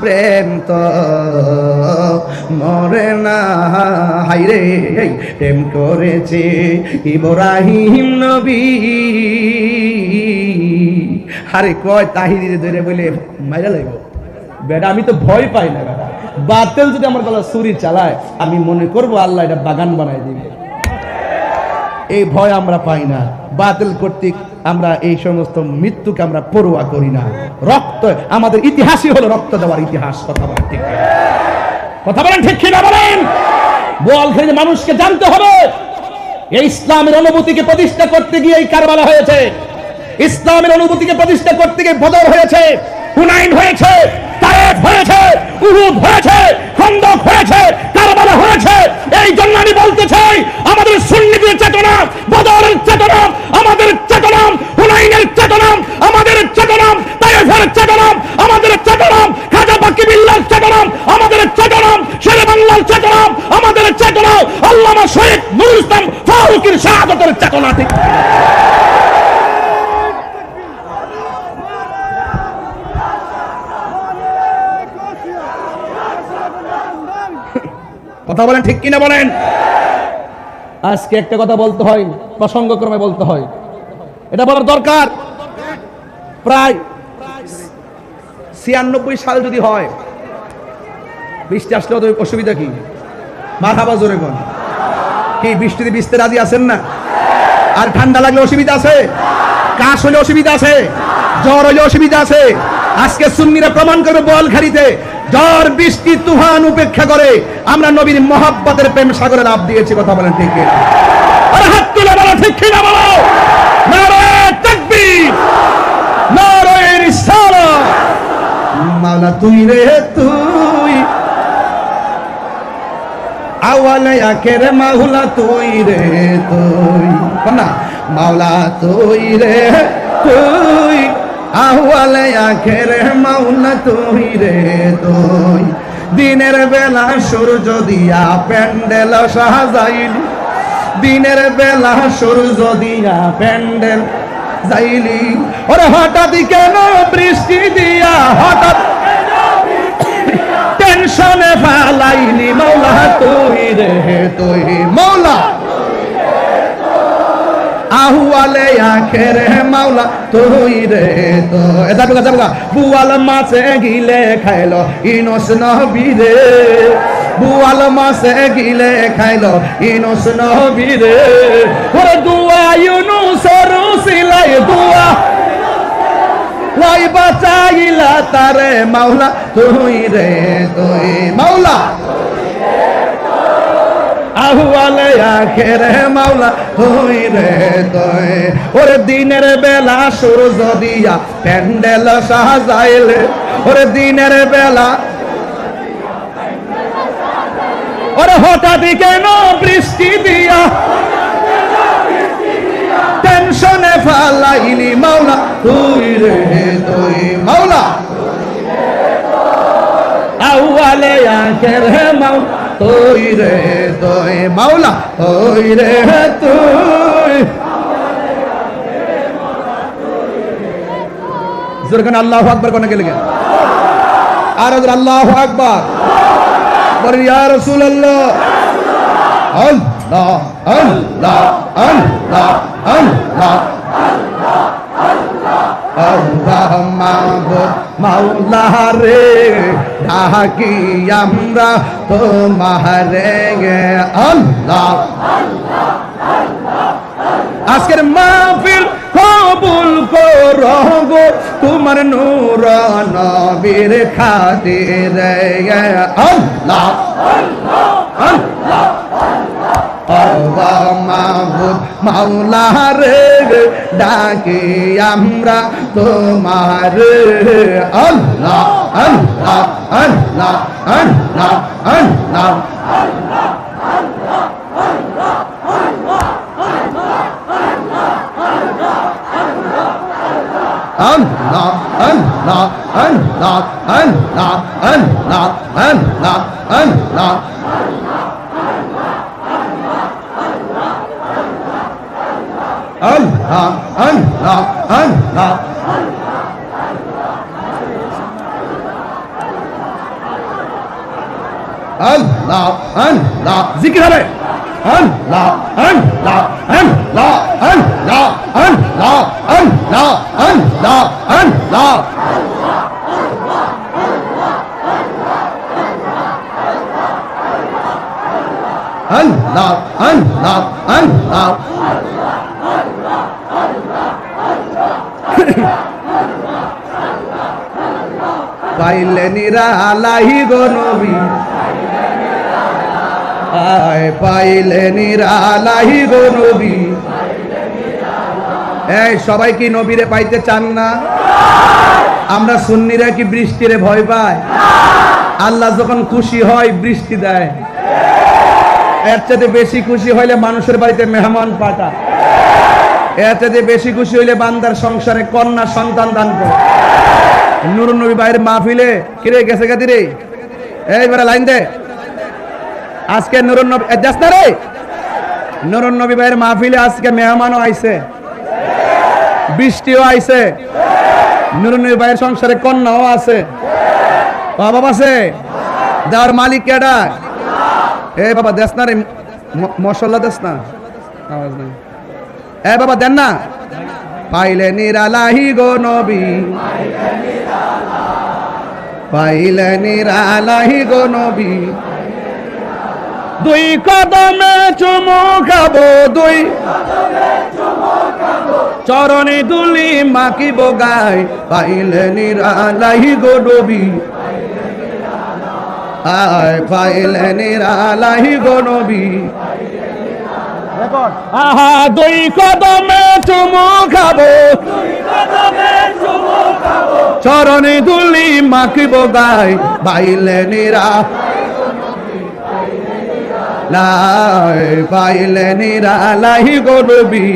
প্রেম তো মরে না হায়রে প্রেম করেছে ইব্রাহিম নবী আরে কয় তাহিরে ধরে বলে মাইরা লাগবো বেটা আমি তো ভয় পাই না বেটা বাতিল যদি আমার গলা ছুরি চালায় আমি মনে করব আল্লাহ এটা বাগান বানাই দিবে এই ভয় আমরা পাই না বাতিল কর্তৃক আমরা এই সমস্ত মৃত্যুকে আমরা পরোয়া করি না রক্ত আমাদের ইতিহাসই হলো রক্ত দেওয়ার ইতিহাস কথা বলেন ঠিক কথা বলেন ঠিক কিনা বলেন বল খেলে মানুষকে জানতে হবে এই ইসলামের অনুভূতিকে প্রতিষ্ঠা করতে গিয়ে এই কারবালা হয়েছে ইসলামের অনুভূতিকে প্রতিষ্ঠা করতে গিয়ে বদর হয়েছে হুনাইন হয়েছে তায়েফ হয়েছে উহুদ হয়েছে খন্দক হয়েছে কারবালা হয়েছে এই জন্য আমি বলতে চাই আমাদের সুন্নিদের চেতনা বদরের চেতনা আমাদের চেতনা হুনাইনের চেতনা আমাদের চেতনা তায়েফের চেতনা আমাদের চেতনা খাজা বাকি বিল্লাহর চেতনা আমাদের চেতনা শেরে বাংলার চেতনা আমাদের চেতনা আল্লামা শহীদ নুরুল ইসলাম ফারুকীর শাহাদাতের চেতনা ঠিক কথা বলেন ঠিক কিনা বলেন আজকে একটা কথা বলতে হয় প্রসঙ্গক্রমে বলতে হয় এটা বলার দরকার প্রায় 96 সাল যদি হয় বৃষ্টি আসলে তো অসুবিধা কি মারহাবা জোরে কোন কি বৃষ্টিতে ভিজতে রাজি আছেন না আর ঠান্ডা লাগলে অসুবিধা আছে কাশ হলে অসুবিধা আছে জ্বর হলে অসুবিধা আছে আজকে সুন্নিরা প্রমাণ করবে বলখালিতে ঝড় বৃষ্টি তুফান উপেক্ষা করে আমরা নবীর মহব্বতের প্রেম সাগরে লাভ দিয়েছি কথা বলেন ঠিক কিনা আরে হাত তুলে বলো ঠিক কিনা বলো নারায়ে তাকবীর নারায়ে রিসালাত মাওলা তুই রে তুই আওয়ালে আখের মাওলা তুই রে তুই না মাওলা তুই রে তুই আওয়ালে আখের মাওলা তুই রে তুই দিনের বেলা সূর্য দিয়া প্যান্ডেল সাজাইলি দিনের বেলা সূর্য দিয়া প্যান্ডেল যাইলি ওরে হঠাৎ কেন বৃষ্টি দিয়া হঠাৎ টেনশনে ফালাইলি মাওলা তুই রে তুই মাওলা আহওয়ালে আখের মাওলা তুই রে তো এটা বলগা বুয়াল মাছে গিলে খাইলো ইনস নবী রে বুয়াল মাছে গিলে খাইলো ইনস নবী রে ওরে দুয়া ইউনুস রুসিলাই দুয়া লাই বাঁচাইলা তারে মাওলা তুই রে তুই মাওলা আহওয়ালে আখের মাওলা তুই রে তুই ওরে দিনের বেলা সূর্য দিয়া প্যান্ডেল সাজাইলে ওরে দিনের বেলা ওরে হঠাৎ কেন বৃষ্টি দিয়া টেনশনে ফালাইলি মাওলা তুই রে তুই মাওলা আহওয়ালে আখের মাওলা তুই রে তুই মাওলা তুই রে তুই জোরখান আল্লাহু আকবার কোন গেলে আর আল্লাহু আকবার বল ইয়া রাসূলুল্লাহ আল্লাহ আল্লাহ আল্লাহ আল্লাহ আল্লাহ আল্লাহ মাবুদ মাওলা রে ডাকি আমরা তোমারে আল্লাহ। আজকের মাহফিল কবুল করো গো তোমার নূর নবীর খাতিরে আল্লাহ আল্লাহ আল্লাহ মাবুদ মাওলা রে ডাকি আমরা তোমার আল্লাহ আল্লাহ আল্লাহ আল্লাহ আল্লাহ Allah, Allah, Allah, Allah, Allah, Allah, Allah. Allah, Allah, Allah. Allah, Allah. Zikr hai. Allah, Allah, Allah, Allah, Allah, Allah, Allah, Allah. Allah, Allah, Allah. পাইলে নিরালাহি গো নবী, আয় পাইলে নিরালাহি গো নবী। এই সবাই কি নবীরে পাইতে চান না? আমরা সুন্নিরা কি বৃষ্টিরে ভয় পাই? আল্লাহ যখন খুশি হয় বৃষ্টি দেয়। এর চাইতে বেশি খুশি হইলে মানুষের বাড়িতে মেহমান পাঠা। এর চাইতে বেশি খুশি হইলে বান্দার সংসারে কন্যা সন্তান দান করে। নুরুন নবী ভাইয়ের মাহফিলে কিরে গেছে গাদি রে, এইবারে লাইন দে। আজকে নুরুন নবী যাস না রে, নুরুন নবী ভাইয়ের মাহফিলে আজকে মেহমানও আইছে, বৃষ্টিও আইছে, নুরুন নবী ভাইয়ের সংসারে কন্যাও আছে, বাবা আছে। দেওয়ার মালিক কেডা? এ বাবা দেস না রে, মশলা দেস না, আওয়াজ নাই। এ বাবা দেন না। পাইলে নিরালাহি গো নবী, পাইলে নিরালাহি গো নবী। দুই কদমে চুমু খাবো, দুই চরণে দুলি মাকিব গায়। পাইলে নিরালাহি গো নবী, আয় পাইলে নিরালাহি গো নবী। আহা দুই কদমে চুমু খাবো, চরণে দুলি মাকিব গায়। পাইলে নিরালাই, পাইলে নিরালাহি গো নবী।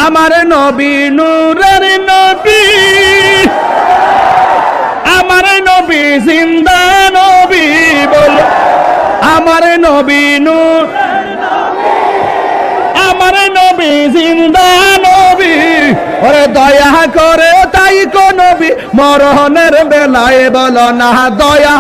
আমার নবী নূরের নবী, আমার নবী জিন্দা নবী। বলো আমার নবী নূর, আমার নবী জিন্দা নবী। ওরে দয়া করে তাই কো নবী মরণের বেলায় বলো না দয়া,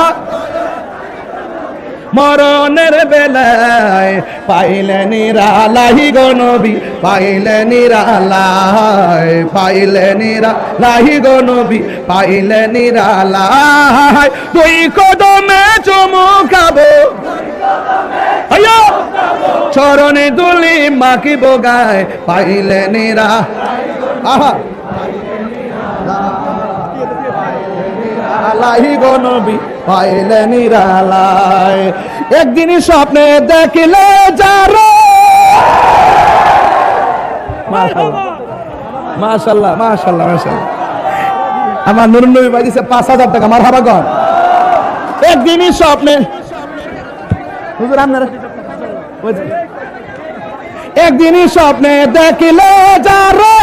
মরণের বেলায় পাইলে নিরালাহি গো নবী, পাইলে নিরালায়, পাইলে নিরালাহি গো নবী, পাইলে নিরালায়। দুই কদমে চুমু খাবো, চরণে দুলি মাকিব গায়। পাইলে নিরা, আহা নিরালাহি গো নবী, পাইলে নিরালায়। একদিন স্বপ্নে দেখিলে যারো, মাশাআল্লাহ মাশাআল্লাহ মাশাআল্লাহ মাশাআল্লাহ। আমার নুরুন নবী ভাই দিছে 5000 টাকা, মারহাবা গণ। একদিনই স্বপ্নে হুজুর আপনারা একদিনই স্বপ্নে দেখিলে যারো,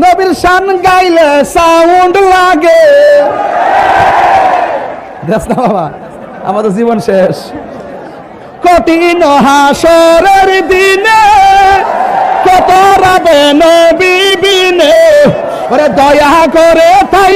নবীর শান গাইলে সাউন্ড লাগে। দেখ না বাবা, আমাদের জীবন শেষ। কঠিন হাসরের দিনে কত রাবে নবী বিনে, ওরে দয়া করে তাই